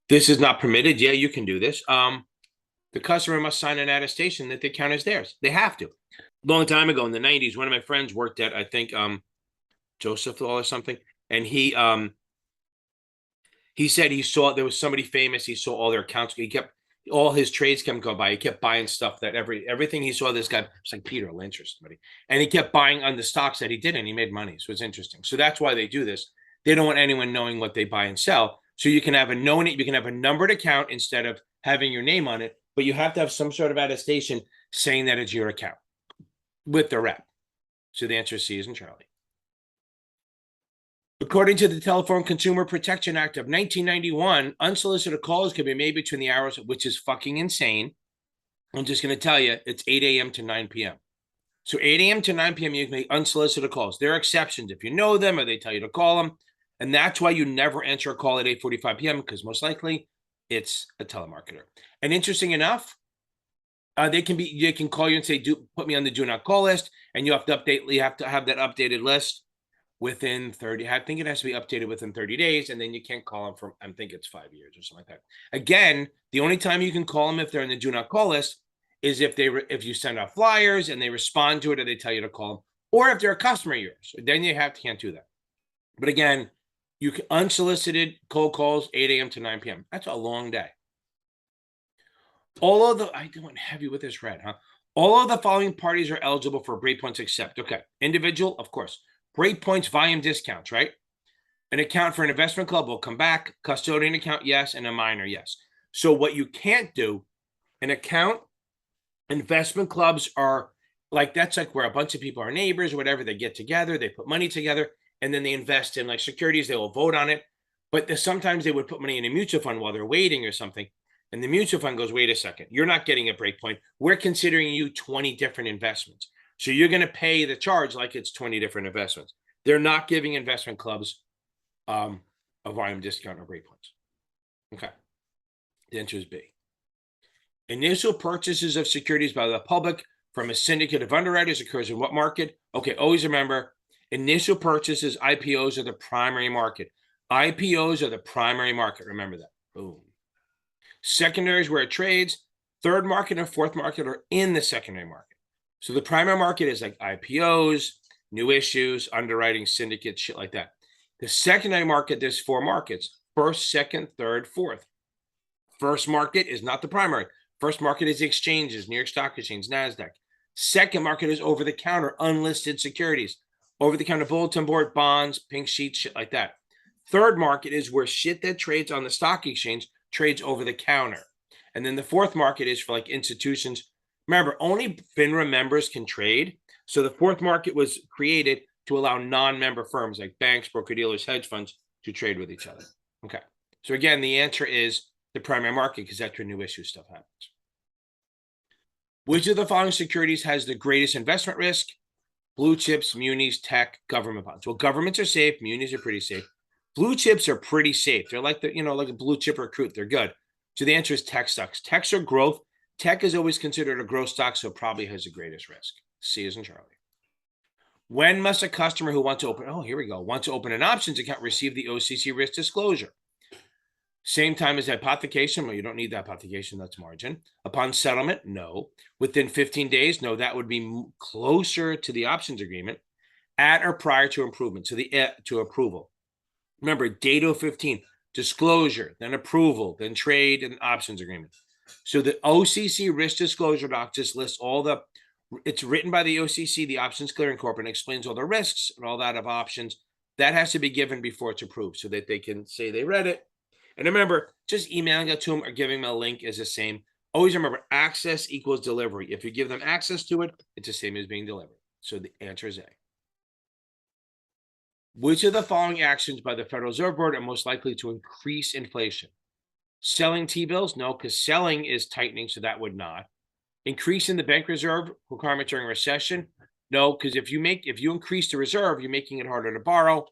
This is not permitted. Yeah, you can do this. The customer must sign an attestation that the account is theirs. They have to. Long time ago in the 90s, one of my friends worked at, I think, Joseph or something. And he said he saw there was somebody famous. He saw all their accounts. All his trades kept going by. He kept buying stuff that everything he saw, this guy was like Peter Lynch or somebody. And he kept buying on the stocks that he did, and he made money. So it's interesting. So that's why they do this. They don't want anyone knowing what they buy and sell. So you can have a numbered account instead of having your name on it, but you have to have some sort of attestation saying that it's your account with the rep. So the answer is C as in Charlie. According to the Telephone Consumer Protection Act of 1991, unsolicited calls can be made between the hours, which is fucking insane. I'm just going to tell you, it's 8 a.m. to 9 p.m. So 8 a.m. to 9 p.m., you can make unsolicited calls. There are exceptions if you know them or they tell you to call them. And that's why you never answer a call at 8:45 p.m. because most likely it's a telemarketer. And interesting enough, they can call you and say, put me on the do not call list. And you have to have that updated list within 30. I think it has to be updated within 30 days, and then you can't call them for, I think it's 5 years or something like that. Again, the only time you can call them if they're in the do not call list is if if you send out flyers and they respond to it or they tell you to call them, or if they're a customer of yours, then you can't do that. But again, you can unsolicited cold calls 8 a.m. to 9 p.m. That's a long day. All of the, I went heavy with this red, huh? All of the following parties are eligible for Breakpoints except, okay, individual, of course. Breakpoints volume discounts, right? An account for an investment club will come back. Custodian account, yes, and a minor, yes. So what you can't do, an account, investment clubs are like, that's like where a bunch of people are neighbors or whatever. They get together, they put money together, and then they invest in like securities. They will vote on it. But sometimes they would put money in a mutual fund while they're waiting or something. And the mutual fund goes, wait a second, you're not getting a breakpoint. We're considering you 20 different investments. So you're going to pay the charge like it's 20 different investments. They're not giving investment clubs a volume discount or breakpoints. Okay. The answer is B. Initial purchases of securities by the public from a syndicate of underwriters occurs in what market? Okay, always remember, initial purchases, IPOs, are the primary market. IPOs are the primary market. Remember that. Boom. Secondaries where it trades, third market and fourth market are in the secondary market. So the primary market is like IPOs, new issues, underwriting, syndicates, shit like that. The secondary market, there's 4 markets: first, second, third, fourth. First market is not the primary. First market is exchanges, New York Stock Exchange, NASDAQ. Second market is over-the-counter, unlisted securities, over-the-counter bulletin board, bonds, pink sheets, shit like that. Third market is where shit that trades on the stock exchange trades over the counter. And then the fourth market is for like institutions. Remember, only FINRA members can trade. So the fourth market was created to allow non-member firms like banks, broker-dealers, hedge funds to trade with each other. Okay. So again, the answer is the primary market because that's where new issue stuff happens. Which of the following securities has the greatest investment risk? Blue chips, munis, tech, government bonds. Well, governments are safe. Munis are pretty safe. Blue chips are pretty safe. They're like like a blue chip recruit. They're good. So the answer is tech stocks. Techs are growth. Tech is always considered a growth stock, so it probably has the greatest risk. C is in Charlie. When must a customer who wants to open, wants to open an options account receive the OCC risk disclosure? Same time as hypothecation. Well, you don't need that hypothecation. That's margin. Upon settlement, no. Within 15 days, no. That would be closer to the options agreement. At or prior to improvement, to approval. Remember, date 15, disclosure, then approval, then trade, and options agreement. So the OCC risk disclosure doc just lists it's written by the OCC, the Options Clearing Corporation, explains all the risks and all that of options. That has to be given before it's approved so that they can say they read it. And remember, just emailing it to them or giving them a link is the same. Always remember, access equals delivery. If you give them access to it, it's the same as being delivered. So the answer is A. Which of the following actions by the Federal Reserve Board are most likely to increase inflation? Selling T-bills? No, because selling is tightening, so that would not. Increasing the bank reserve requirement during recession? No, because if you increase the reserve, you're making it harder to borrow.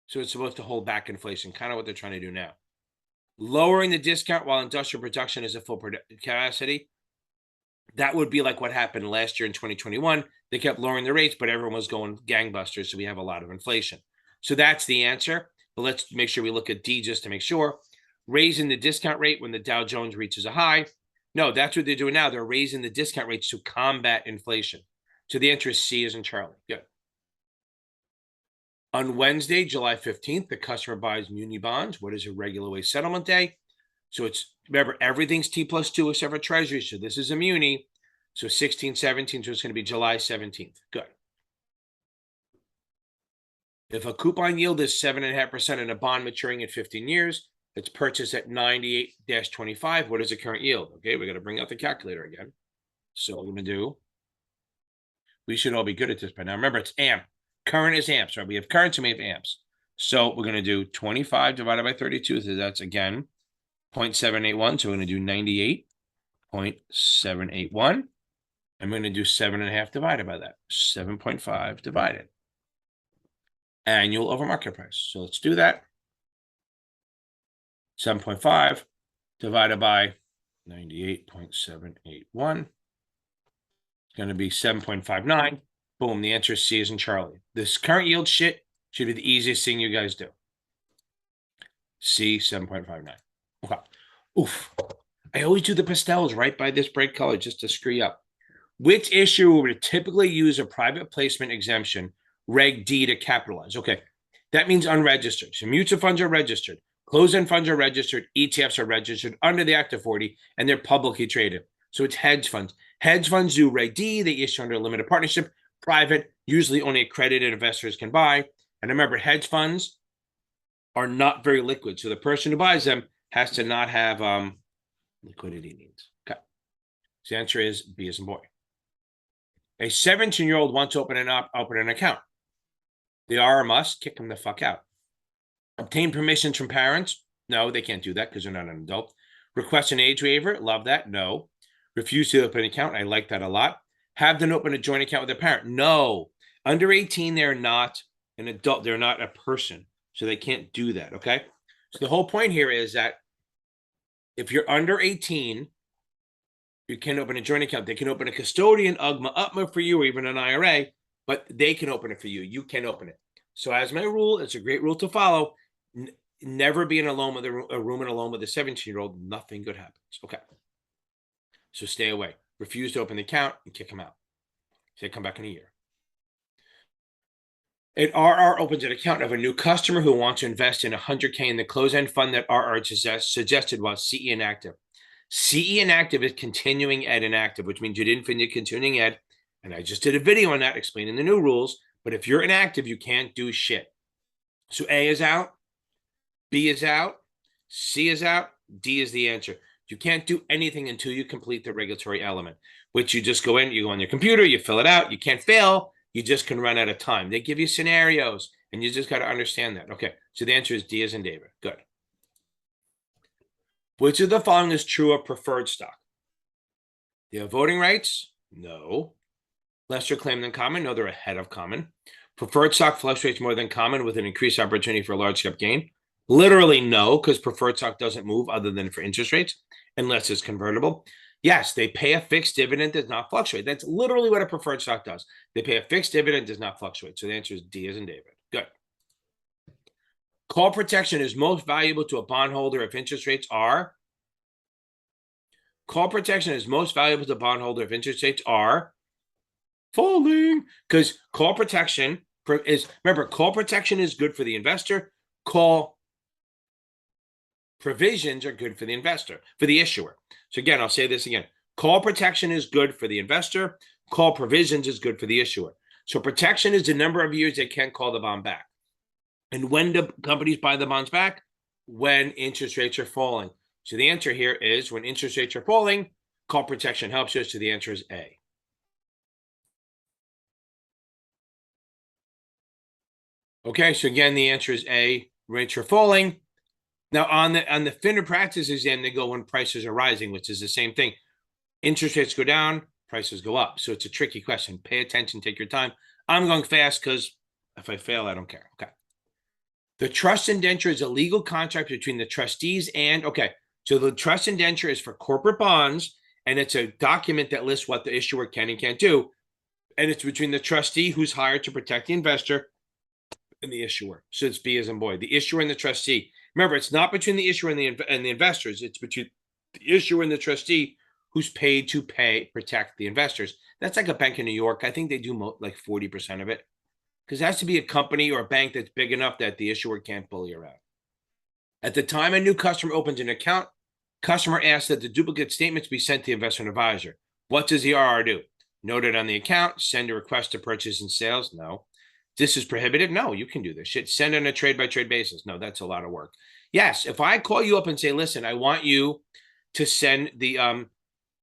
So it's supposed to hold back inflation, kind of what they're trying to do now. Lowering the discount while industrial production is at full capacity. That would be like what happened last year in 2021. They kept lowering the rates, but everyone was going gangbusters, so we have a lot of inflation. So that's the answer. But let's make sure we look at D just to make sure. Raising the discount rate when the Dow Jones reaches a high. No, that's what they're doing now. They're raising the discount rates to combat inflation. So the answer is C as in Charlie. Good. On Wednesday, July 15th, the customer buys muni bonds. What is a regular way settlement day? So remember, everything's T+2 except for Treasury. So this is a muni. So 16, 17, so it's going to be July 17th. Good. If a coupon yield is 7.5% and a bond maturing at 15 years, it's purchased at 98-25. What is the current yield? Okay, we got to bring out the calculator again. So what we're going to do, we should all be good at this by now. Remember, it's amp. Current is amps, right? We have currents and we have amps. So we're going to do 25 divided by 32. So that's, again, 0.781. So we're going to do 98.781. I'm going to do 7.5 divided by that. 7.5 divided. Annual over market price. So let's do that. 7.5 divided by 98.781. It's going to be 7.59. Boom. The answer is C as in Charlie. This current yield shit Should be the easiest thing you guys do. C 7.59. Okay. Oof. I always do the pastels right by this bright color just to screw you up. Which issuer would typically use a private placement exemption, Reg D, to capitalize? Okay. That means unregistered. So mutual funds are registered. Closed-end funds are registered. ETFs are registered under the Act of 40, and they're publicly traded. So it's hedge funds. Hedge funds do Reg D. They issue under a limited partnership. Private, usually only accredited investors can buy. And remember, hedge funds are not very liquid. So the person who buys them has to not have liquidity needs. Okay. So the answer is B as in boy. A 17-year-old wants to open an account. They are or must kick them the fuck out. Obtain permissions from parents? No, they can't do that because they're not an adult. Request an age waiver? Love that. No. Refuse to open an account? I like that a lot. Have them open a joint account with a parent? No. Under 18, they're not an adult. They're not a person. So they can't do that. Okay. So the whole point here is that if you're under 18, you can open a joint account. They can open a custodian, UGMA for you, or even an IRA, but they can open it for you. You can open it. So as my rule, it's a great rule to follow. Never be in a room alone with a 17-year-old. Nothing good happens. Okay. So stay away. Refuse to open the account and kick them out. Say come back in a year. An RR opens an account of a new customer who wants to invest in $100K in the closed-end fund that RR suggested was CE Inactive. CE Inactive is continuing ed inactive, which means you didn't finish continuing ed. And I just did a video on that explaining the new rules. But if you're inactive, you can't do shit. So A is out, B is out, C is out, D is the answer. You can't do anything until you complete the regulatory element, which you just go in, you go on your computer, you fill it out. You can't fail. You just can run out of time. They give you scenarios, and you just got to understand that. Okay, so the answer is D as in David. Good. Which of the following is true of preferred stock? They have voting rights? No. Lesser claim than common? No, they're ahead of common. Preferred stock fluctuates more than common with an increased opportunity for a large cap gain? Literally no, because preferred stock doesn't move other than for interest rates unless it's convertible. Yes, they pay a fixed dividend, does not fluctuate. That's literally what a preferred stock does. They pay a fixed dividend, does not fluctuate. So the answer is D as in David. Good. Call protection is most valuable to a bondholder if interest rates are. Call protection is most valuable to a bondholder if interest rates are falling. Because call protection is, remember, call protection is good for the investor. Call provisions are good for the investor, for the issuer. So again, I'll say this again. Call protection is good for the investor. Call provisions is good for the issuer. So protection is the number of years they can't call the bond back. And when do companies buy the bonds back? When interest rates are falling. So the answer here is when interest rates are falling, call protection helps you. So the answer is A. Okay, so again, the answer is A. Rates are falling. Now on the FINRA practice exam, they go when prices are rising, which is the same thing. Interest rates go down, prices go up. So it's a tricky question. Pay attention, take your time. I'm going fast because if I fail, I don't care. Okay. The trust indenture is a legal contract between the trustees and, okay, so the trust indenture is for corporate bonds, and it's a document that lists what the issuer can and can't do. And it's between the trustee who's hired to protect the investor and the issuer. So it's B as in boy, the issuer and the trustee. Remember, it's not between the issuer and the investors. It's between the issuer and the trustee who's paid to protect the investors. That's like a bank in New York. I think they do like 40% of it. Because it has to be a company or a bank that's big enough that the issuer can't bully around. At the time a new customer opens an account, customer asks that the duplicate statements be sent to the investment advisor. What does the RR do? Note it on the account, send a request to purchase and sales? No. This is prohibited? No, you can do this shit. Send on a trade-by-trade basis. No, that's a lot of work. Yes, if I call you up and say, listen, I want you to send the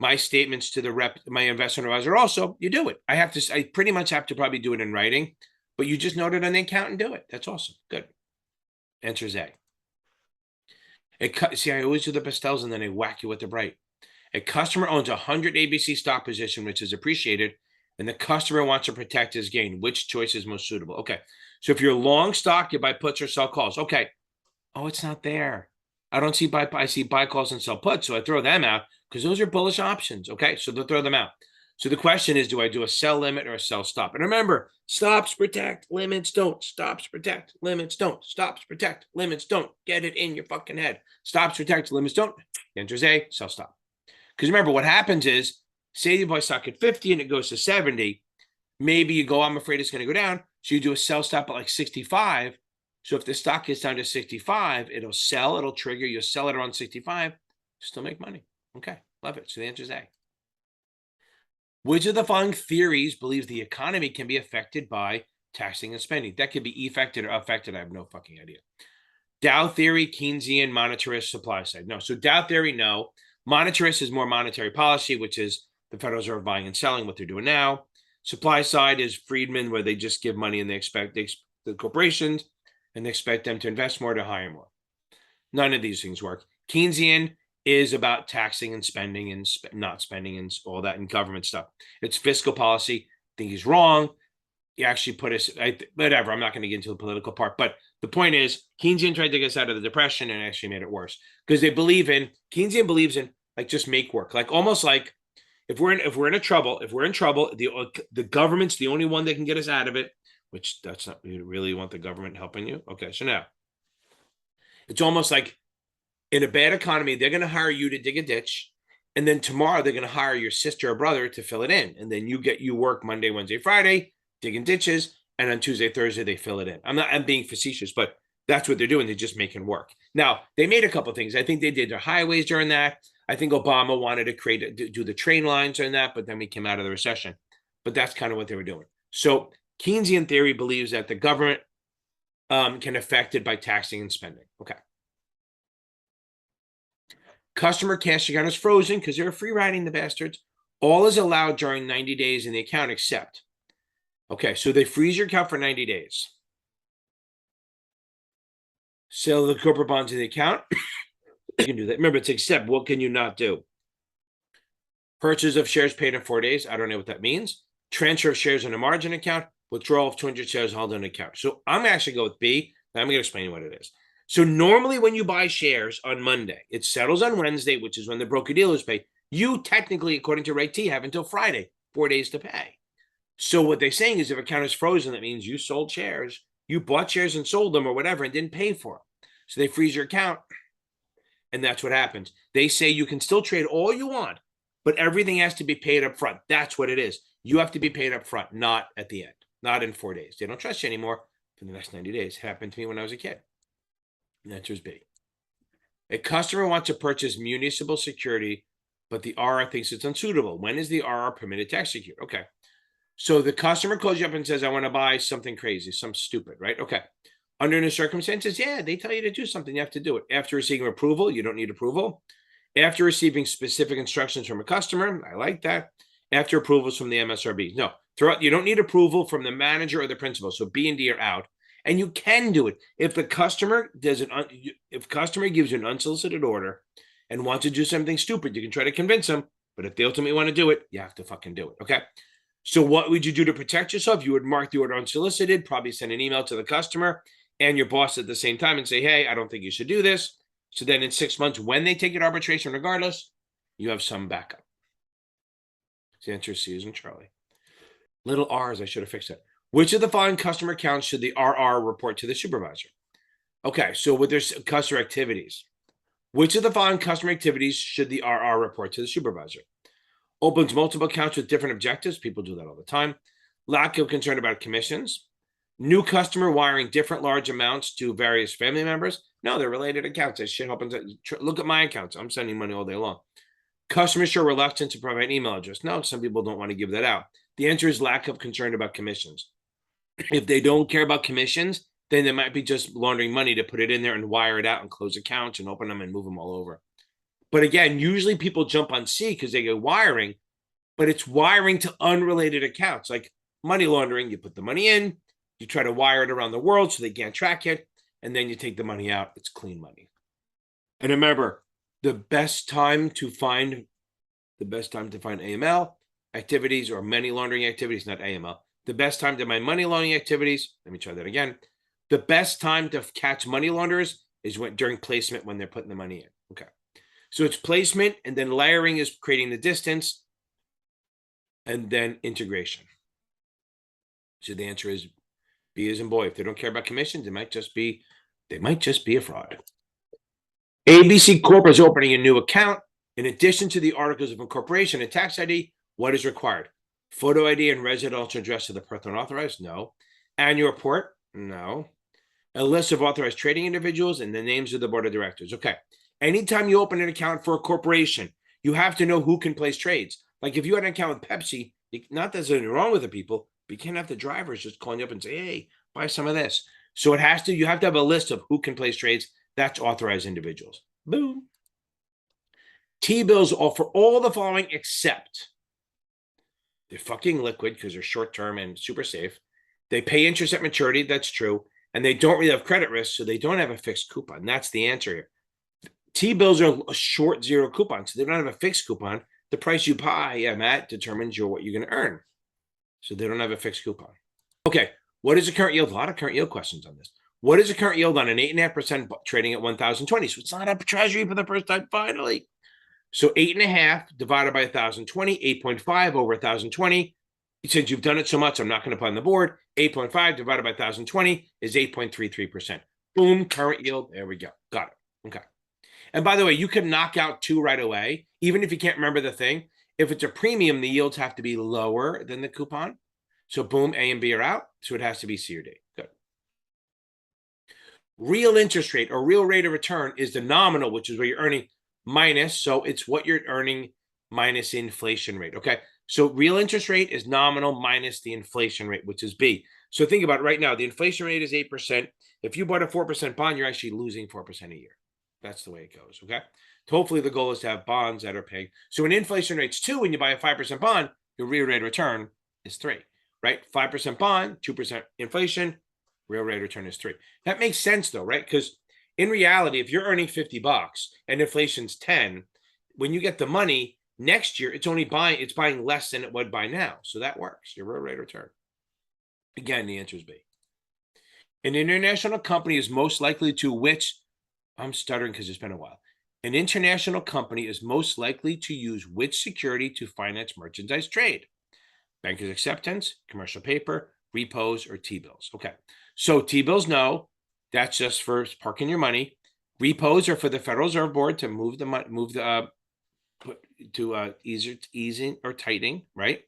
my statements to my investment advisor also, you do it. I pretty much have to probably do it in writing. But you just note it on the account and do it. That's awesome. Good. Answer is A. See, I always do the pastels and then I whack you with the bright. A customer owns 100 ABC stock position, which is appreciated, and the customer wants to protect his gain. Which choice is most suitable? Okay. So if you're long stock, you buy puts or sell calls. Okay. Oh, it's not there. I don't see buy. I see buy calls and sell puts. So I throw them out because those are bullish options. Okay. So they'll throw them out. So the question is, do I do a sell limit or a sell stop? And remember, stops protect, limits don't. Stops protect, limits don't. Stops protect, limits don't. Get it in your fucking head. Stops protect, limits don't. Enters A, sell stop. Because remember, what happens is, say you buy stock at 50 and it goes to 70, maybe you go, I'm afraid it's going to go down. So you do a sell stop at like 65. So if the stock gets down to 65, it'll sell, it'll trigger, you'll sell it around 65, still make money. Okay, love it. So the answer is A. Which of the following theories believes the economy can be affected by taxing and spending? That could be affected or affected. I have no fucking idea. Dow theory, Keynesian, monetarist, supply side. No. So Dow theory, no. Monetarist is more monetary policy, which is the Federal Reserve buying and selling what they're doing now. Supply side is Friedman, where they just give money and they expect the corporations and they expect them to invest more to hire more. None of these things work. Keynesian is about taxing and spending and not spending and all that and government stuff. It's fiscal policy. I think he's wrong. He actually put us, whatever. I'm not going to get into the political part, but the point is, Keynesian tried to get us out of the depression and actually made it worse because Keynesian believes in like just make work, like almost like if we're in trouble, the government's the only one that can get us out of it. Which that's not, you really want the government helping you. Okay, so now it's almost like in a bad economy, they're going to hire you to dig a ditch. And then tomorrow they're going to hire your sister or brother to fill it in. And then you work Monday, Wednesday, Friday, digging ditches. And on Tuesday, Thursday, they fill it in. I'm being facetious, but that's what they're doing. They're just making work. Now, they made a couple of things. I think they did their highways during that. I think Obama wanted to do the train lines during that, but then we came out of the recession. But that's kind of what they were doing. So Keynesian theory believes that the government can affect it by taxing and spending. Okay. Customer cash account is frozen because they're free riding the bastards. All is allowed during 90 days in the account except. Okay, so they freeze your account for 90 days. Sell the corporate bonds in the account. You can do that. Remember, it's except. What can you not do? Purchase of shares paid in 4 days. I don't know what that means. Transfer of shares in a margin account. Withdrawal of 200 shares held in an account. So I'm actually go with B. I'm going to explain what it is. So normally when you buy shares on Monday, it settles on Wednesday, which is when the broker-dealers pay. You technically, according to Reg T, have until Friday, 4 days to pay. So what they're saying is if account is frozen, that means you sold shares, you bought shares and sold them or whatever and didn't pay for them. So they freeze your account, and that's what happens. They say you can still trade all you want, but everything has to be paid up front. That's what it is. You have to be paid up front, not at the end, not in 4 days. They don't trust you anymore for the next 90 days. It happened to me when I was a kid. And answer is B. A customer wants to purchase municipal security, but the RR thinks it's unsuitable. When is the RR permitted to execute? Okay. So the customer calls you up and says, I want to buy something crazy, some stupid, right? Okay. Under the circumstances, yeah, they tell you to do something, you have to do it. After receiving approval, you don't need approval. After receiving specific instructions from a customer, I like that. After approvals from the MSRB. No, you don't need approval from the manager or the principal. So B and D are out. And you can do it. If the customer gives you an unsolicited order and wants to do something stupid, you can try to convince them. But if they ultimately want to do it, you have to fucking do it. Okay. So what would you do to protect yourself? You would mark the order unsolicited, probably send an email to the customer and your boss at the same time and say, hey, I don't think you should do this. So then in 6 months, when they take it arbitration, regardless, you have some backup. The answer is C as in Charlie. Little R's, I should have fixed it. Which of the following customer accounts should the RR report to the supervisor? Okay, so with their customer activities, which of the following customer activities should the RR report to the supervisor? Opens multiple accounts with different objectives. People do that all the time. Lack of concern about commissions. New customer wiring different large amounts to various family members. No, they're related accounts. That shit happens. Look at my accounts. I'm sending money all day long. Customers show reluctance to provide email address. No, some people don't want to give that out. The answer is lack of concern about commissions. If they don't care about commissions, then they might be just laundering money to put it in there and wire it out and close accounts and open them and move them all over. But again, usually people jump on C because they go wiring, but it's wiring to unrelated accounts like money laundering. You put the money in, you try to wire it around the world so they can't track it, and then you take the money out. It's clean money. And remember, the best time to find AML activities or money laundering activities, not AML. The best time to find money laundering activities, let me try that again. The best time to catch money launderers is during placement when they're putting the money in. Okay. So it's placement and then layering is creating the distance. and then integration. So the answer is B as in boy. If they don't care about commissions, they might just be a fraud. ABC Corp is opening a new account. In addition to the articles of incorporation and tax ID, what is required? Photo ID and residential address of the person authorized? No. Annual report? No. A list of authorized trading individuals and the names of the board of directors. Okay. Anytime you open an account for a corporation, you have to know who can place trades. Like if you had an account with Pepsi, not that there's anything wrong with the people, but you can't have the drivers just calling you up and say, hey, buy some of this. So you have to have a list of who can place trades. That's authorized individuals. Boom. T-bills offer all the following except they're fucking liquid because they're short-term and super safe. They pay interest at maturity. That's true. And they don't really have credit risk, so they don't have a fixed coupon. That's the answer here. T-bills are a short zero coupon, so they don't have a fixed coupon. The price you buy them at determines what you're going to earn. So they don't have a fixed coupon. Okay, what is the current yield? A lot of current yield questions on this. What is the current yield on an 8.5% trading at 1,020? So it's not a treasury for the first time, finally. So 8.5 divided by 1,020, 8.5 over 1,020. Since you've done it so much, I'm not going to put on the board. 8.5 divided by 1,020 is 8.33%. Boom, current yield. There we go. Got it. Okay. And by the way, you can knock out 2 right away, even if you can't remember the thing. If it's a premium, the yields have to be lower than the coupon. So boom, A and B are out. So it has to be C or D. Good. Real interest rate or real rate of return is the nominal, which is what you're earning minus. So it's what you're earning minus inflation rate. Okay. So real interest rate is nominal minus the inflation rate, which is B. So think about it right now. The inflation rate is 8%. If you bought a 4% bond, you're actually losing 4% a year. That's the way it goes. Okay. Hopefully the goal is to have bonds that are paying. So when inflation rate's 2, when you buy a 5% bond, your real rate of return is 3, right? 5% bond, 2% inflation, real rate of return is 3. That makes sense though, right? Because in reality, if you're earning $50 and inflation's 10, when you get the money next year, it's buying less than it would buy now. So that works. Your real rate of return. Again, the answer is B. An international company is most likely to which, I'm stuttering because it's been a while. An international company is most likely to use which security to finance merchandise trade? Banker's acceptance, commercial paper, repos, or T-bills. Okay. So T-bills, no. That's just for parking your money. Repos are for the Federal Reserve Board to move the easing or tightening, right?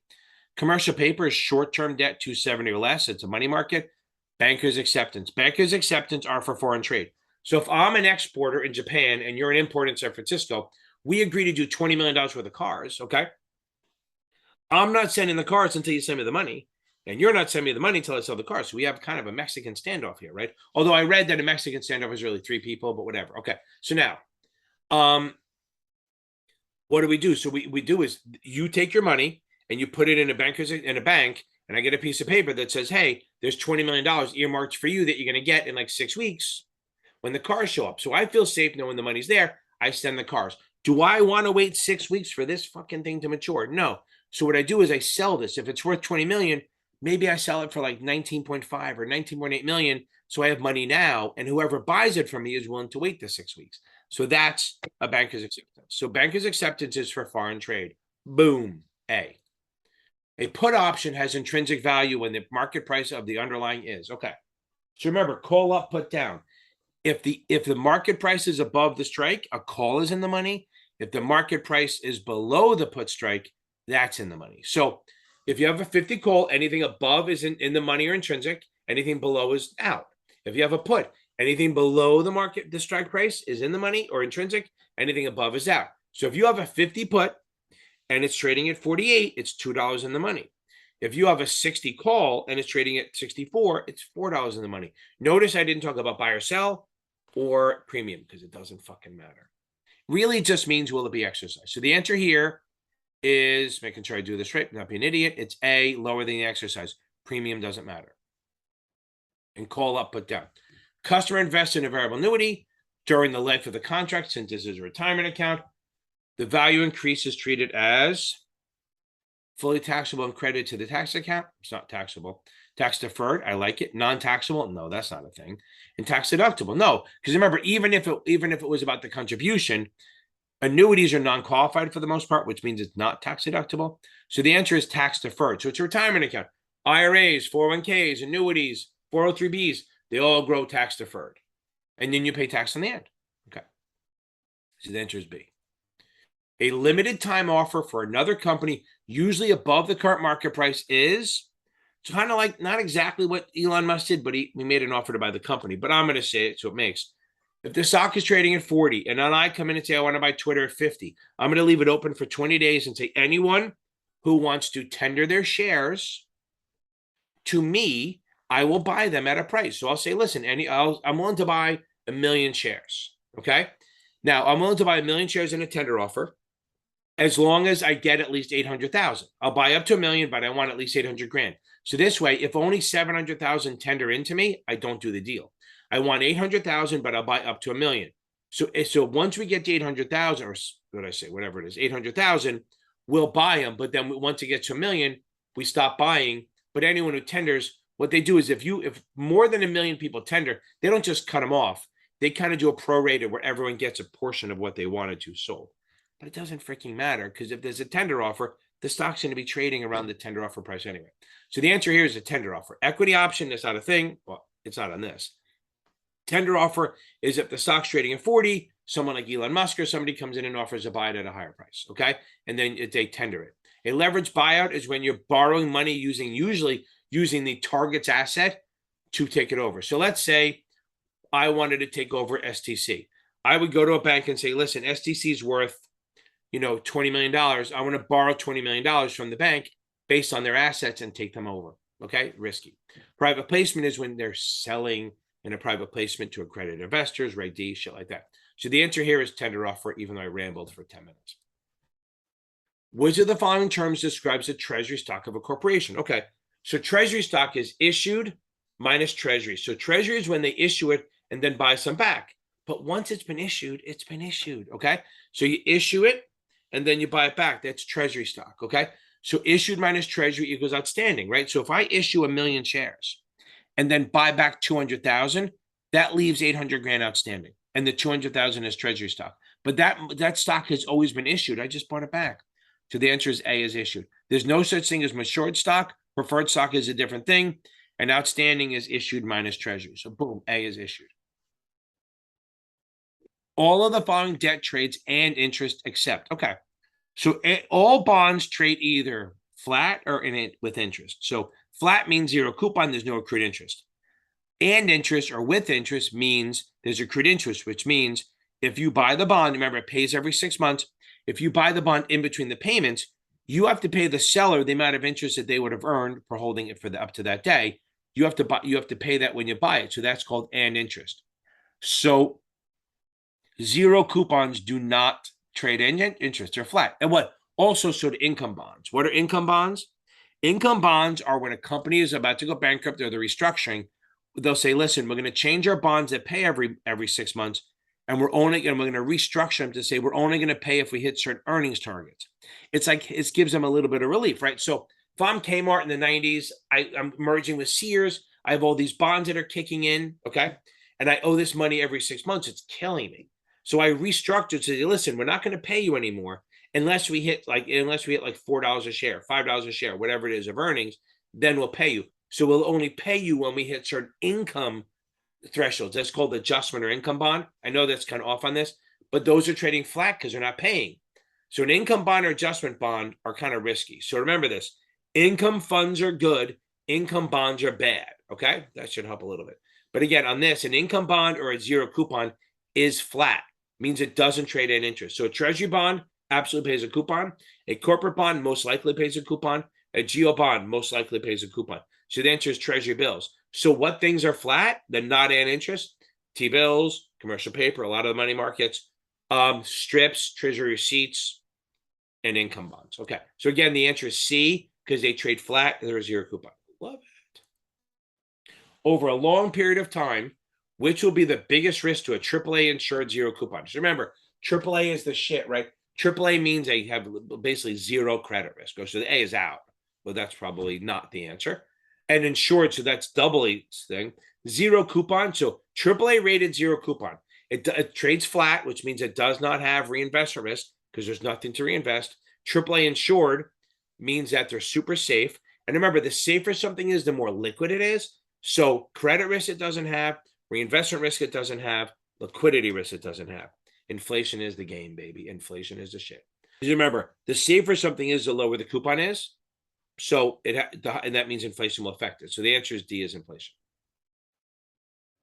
Commercial paper is short-term debt, 270 or less. It's a money market. Banker's acceptance. Banker's acceptance are for foreign trade. So if I'm an exporter in Japan and you're an importer in San Francisco, we agree to do $20 million worth of cars, okay? I'm not sending the cars until you send me the money, and you're not sending me the money until I sell the cars. So we have kind of a Mexican standoff here, right? Although I read that a Mexican standoff is really 3 people, but whatever. Okay, so now, what do we do? So we do is you take your money and you put it in a bank, and I get a piece of paper that says, hey, there's $20 million earmarked for you that you're going to get in like 6 weeks when the cars show up. So I feel safe knowing the money's there. I send the cars. Do I want to wait 6 weeks for this fucking thing to mature? No. So what I do is I sell this. If it's worth 20 million, maybe I sell it for like 19.5 or 19.8 million. So I have money now, and whoever buys it from me is willing to wait the 6 weeks. So that's a banker's acceptance. So banker's acceptance is for foreign trade. Boom. A. A put option has intrinsic value when the market price of the underlying is. Okay. So remember, call up, put down. If the market price is above the strike, a call is in the money. If the market price is below the put strike, that's in the money. So if you have a 50 call, anything above is in the money or intrinsic. Anything below is out. If you have a put, anything below the strike price is in the money or intrinsic. Anything above is out. So if you have a 50 put and it's trading at 48, it's $2 in the money. If you have a 60 call and it's trading at 64, it's $4 in the money. Notice I didn't talk about buy or sell or premium because it doesn't fucking matter. Really, it just means will it be exercised? So the answer here is making sure I do this right, not be an idiot. It's A, lower than the exercise. Premium doesn't matter. And call up, put down. Customer invests in a variable annuity during the life of the contract, since this is a retirement account. The value increase is treated as fully taxable and credited to the tax account. It's not taxable. Tax deferred, I like it. Non-taxable, no, that's not a thing. And tax deductible, no, because remember, even if it was about the contribution, Annuities are non-qualified for the most part, which means it's not tax deductible. So the answer is tax deferred. So it's a retirement account. IRAs, 401ks, annuities, 403bs, they all grow tax deferred. And then you pay tax on the end. Okay. So the answer is B. A limited time offer for another company, usually above the current market price, is kind of like not exactly what Elon Musk did, but we made an offer to buy the company. But I'm going to say it so it makes. If the stock is trading at 40 and then I come in and say I want to buy Twitter at 50, I'm going to leave it open for 20 days and say anyone who wants to tender their shares to me, I will buy them at a price. So I'll say, listen, I'm willing to buy 1 million shares. Okay. Now I'm willing to buy 1 million shares in a tender offer as long as I get at least 800,000. I'll buy up to 1 million, but I want at least 800 grand. So this way, if only 700,000 tender into me, I don't do the deal. I want 800,000, but I'll buy up to 1 million. So once we get to 800,000, or what did I say, whatever it is, 800,000, we'll buy them. But then once it gets to 1 million, we stop buying. But anyone who tenders, what they do is if more than 1 million people tender, they don't just cut them off. They kind of do a prorated where everyone gets a portion of what they wanted to sold. But it doesn't freaking matter because if there's a tender offer, the stock's going to be trading around the tender offer price anyway. So the answer here is a tender offer. Equity option, that's not a thing. Well, it's not on this. Tender offer is if the stock's trading at 40, someone like Elon Musk or somebody comes in and offers to buy it at a higher price, okay? And then they tender it. A leveraged buyout is when you're borrowing money usually using the target's asset to take it over. So let's say I wanted to take over STC. I would go to a bank and say, listen, STC is worth $20 million. I want to borrow $20 million from the bank based on their assets and take them over. Okay, risky. Private placement is when they're selling in a private placement to accredited investors, Reg D, shit like that. So the answer here is tender offer, even though I rambled for 10 minutes. Which of the following terms describes the treasury stock of a corporation? Okay, so treasury stock is issued minus treasury. So treasury is when they issue it and then buy some back. But once it's been issued, it's been issued, okay? So you issue it and then you buy it back. That's treasury stock, okay? So issued minus treasury equals outstanding, right? So if I issue 1 million shares and then buy back 200,000, that leaves 800 grand outstanding. And the 200,000 is treasury stock. But that stock has always been issued. I just bought it back. So the answer is A, is issued. There's no such thing as matured stock. Preferred stock is a different thing. And outstanding is issued minus treasury. So boom, A is issued. All of the following debt trades and interest except. Okay. So all bonds trade either flat or with interest. So flat means zero coupon, there's no accrued interest. And interest or with interest means there's accrued interest, which means if you buy the bond, remember it pays every 6 months. If you buy the bond in between the payments, you have to pay the seller the amount of interest that they would have earned for holding it for up to that day. You have to pay that when you buy it. So that's called and interest. So zero coupons do not trade in interest. They're flat. And what? Also, so do income bonds. What are income bonds? Income bonds are when a company is about to go bankrupt or they're restructuring. They'll say, listen, we're going to change our bonds that pay every 6 months. And we're going to restructure them to say we're only going to pay if we hit certain earnings targets. It's like it gives them a little bit of relief, right? So if I'm Kmart in the 90s, I'm merging with Sears. I have all these bonds that are kicking in, okay? And I owe this money every 6 months. It's killing me. So I restructured to say, listen, we're not going to pay you anymore unless we hit like $4 a share, $5 a share, whatever it is of earnings, then we'll pay you. So we'll only pay you when we hit certain income thresholds. That's called adjustment or income bond. I know that's kind of off on this, but those are trading flat because they're not paying. So an income bond or adjustment bond are kind of risky. So remember this, income funds are good, income bonds are bad, okay? That should help a little bit. But again, on this, an income bond or a zero coupon is flat, means it doesn't trade at interest. So a treasury bond absolutely pays a coupon. A corporate bond most likely pays a coupon. A geo bond most likely pays a coupon. So the answer is treasury bills. So what things are flat, then not at interest? T-bills, commercial paper, a lot of the money markets, strips, treasury receipts, and income bonds. Okay. So again, the answer is C because they trade flat and they're a zero coupon. Love it. Over a long period of time, which will be the biggest risk to a AAA insured zero coupon? So remember, AAA is the shit, right? AAA means they have basically zero credit risk. So the A is out. Well, that's probably not the answer. And insured, so that's double E's thing. Zero coupon. So AAA rated zero coupon. It trades flat, which means it does not have reinvestment risk because there's nothing to reinvest. AAA insured means that they're super safe. And remember, the safer something is, the more liquid it is. So credit risk it doesn't have, reinvestment risk it doesn't have, liquidity risk it doesn't have. Inflation is the game, baby. Inflation is the shit. Because remember, the safer something is, the lower the coupon is. So and that means inflation will affect it. So the answer is D, is inflation.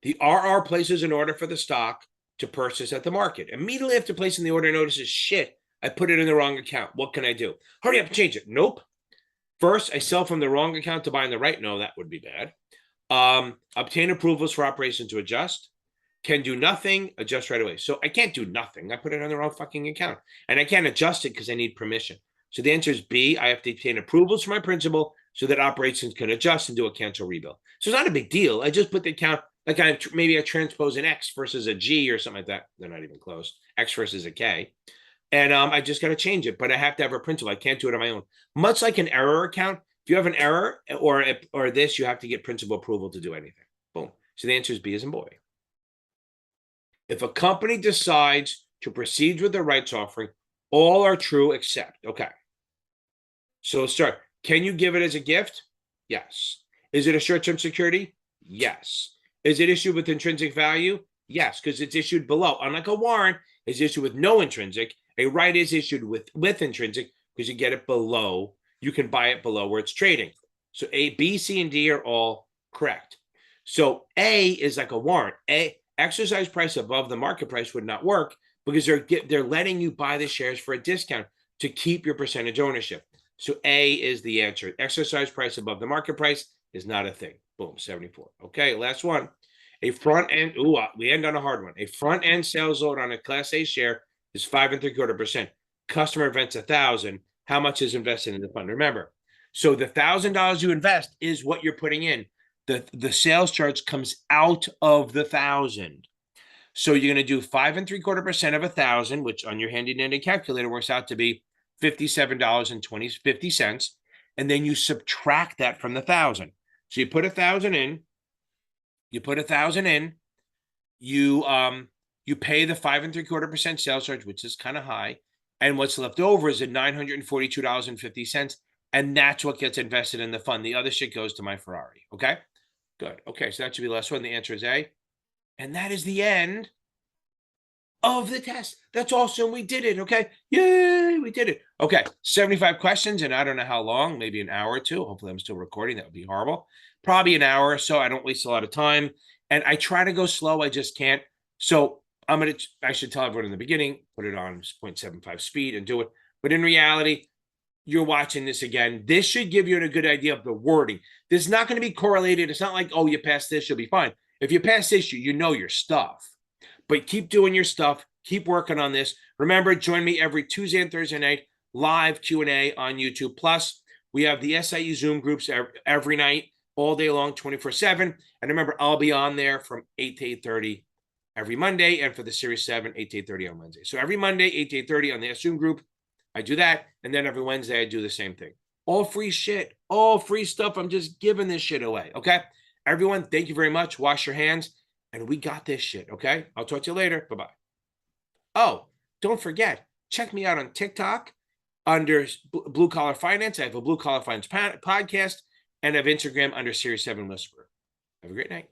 The RR places an order for the stock to purchase at the market. Immediately after placing the order, notices, shit, I put it in the wrong account. What can I do? Hurry up and change it. Nope. First, I sell from the wrong account to buy in the right. No, that would be bad. Obtain approvals for operations to adjust. Can do nothing, adjust right away. So I can't do nothing. I put it on the wrong fucking account. And I can't adjust it because I need permission. So the answer is B. I have to obtain approvals from my principal so that operations can adjust and do a cancel rebill. So it's not a big deal. I just put the account, like maybe I transpose an X versus a G or something like that. They're not even close. X versus a K. And I just got to change it, but I have to have a principal. I can't do it on my own. Much like an error account, if you have an error or this, you have to get principal approval to do anything. Boom. So the answer is B as in boy. If a company decides to proceed with the rights offering, all are true except, okay. So start. Can you give it as a gift? Yes. Is it a short-term security? Yes. Is it issued with intrinsic value? Yes, because it's issued below. Unlike a warrant, it's issued with no intrinsic. A right is issued with intrinsic because you get it below. You can buy it below where it's trading. So A, B, C, and D are all correct. So A is like a warrant. A exercise price above the market price would not work because they're letting you buy the shares for a discount to keep your percentage ownership. So A is the answer. Exercise price above the market price is not a thing. Boom, 74. Okay, last one. A front end, we end on a hard one. A front end sales load on a Class A share is 5.75%. Customer invents 1,000. How much is invested in the fund? Remember, so the $1,000 you invest is what you're putting in. The sales charge comes out of the 1,000. So you're going to do 5.75% of 1,000, which on your handy dandy calculator works out to be $57.50. And then you subtract that from the 1,000. So you put 1,000 in. You put 1,000 in. You pay the 5.75% sales charge, which is kind of high. And what's left over is at $942.50. And that's what gets invested in the fund. The other shit goes to my Ferrari. Okay? Good. Okay, so that should be the last one. The answer is A. And that is the end of the test. That's awesome. We did it. Okay. Yay, we did it. Okay, 75 questions, and I don't know how long, maybe an hour or two. Hopefully I'm still recording. That would be horrible. Probably an hour or so. I don't waste a lot of time. And I try to go slow. I just can't. So I should tell everyone in the beginning, put it on 0.75 speed and do it. But in reality, you're watching this again. This should give you a good idea of the wording. This is not going to be correlated. It's not like, oh, you passed this, you'll be fine. If you pass this, you know your stuff. But keep doing your stuff. Keep working on this. Remember, join me every Tuesday and Thursday night, live Q&A on YouTube. Plus, we have the SIE Zoom groups every night, all day long, 24/7. And remember, I'll be on there from 8 to 8:30 every Monday, and for the Series 7, 8 to 8:30 on Wednesday. So every Monday, 8 to 8:30 on the Zoom group, I do that. And then every Wednesday, I do the same thing. All free shit, all free stuff. I'm just giving this shit away, okay? Everyone, thank you very much. Wash your hands. And we got this shit, okay? I'll talk to you later. Bye-bye. Oh, don't forget, check me out on TikTok under Blue Collar Finance. I have a Blue Collar Finance podcast, and I have Instagram under Series 7 Whisperer. Have a great night.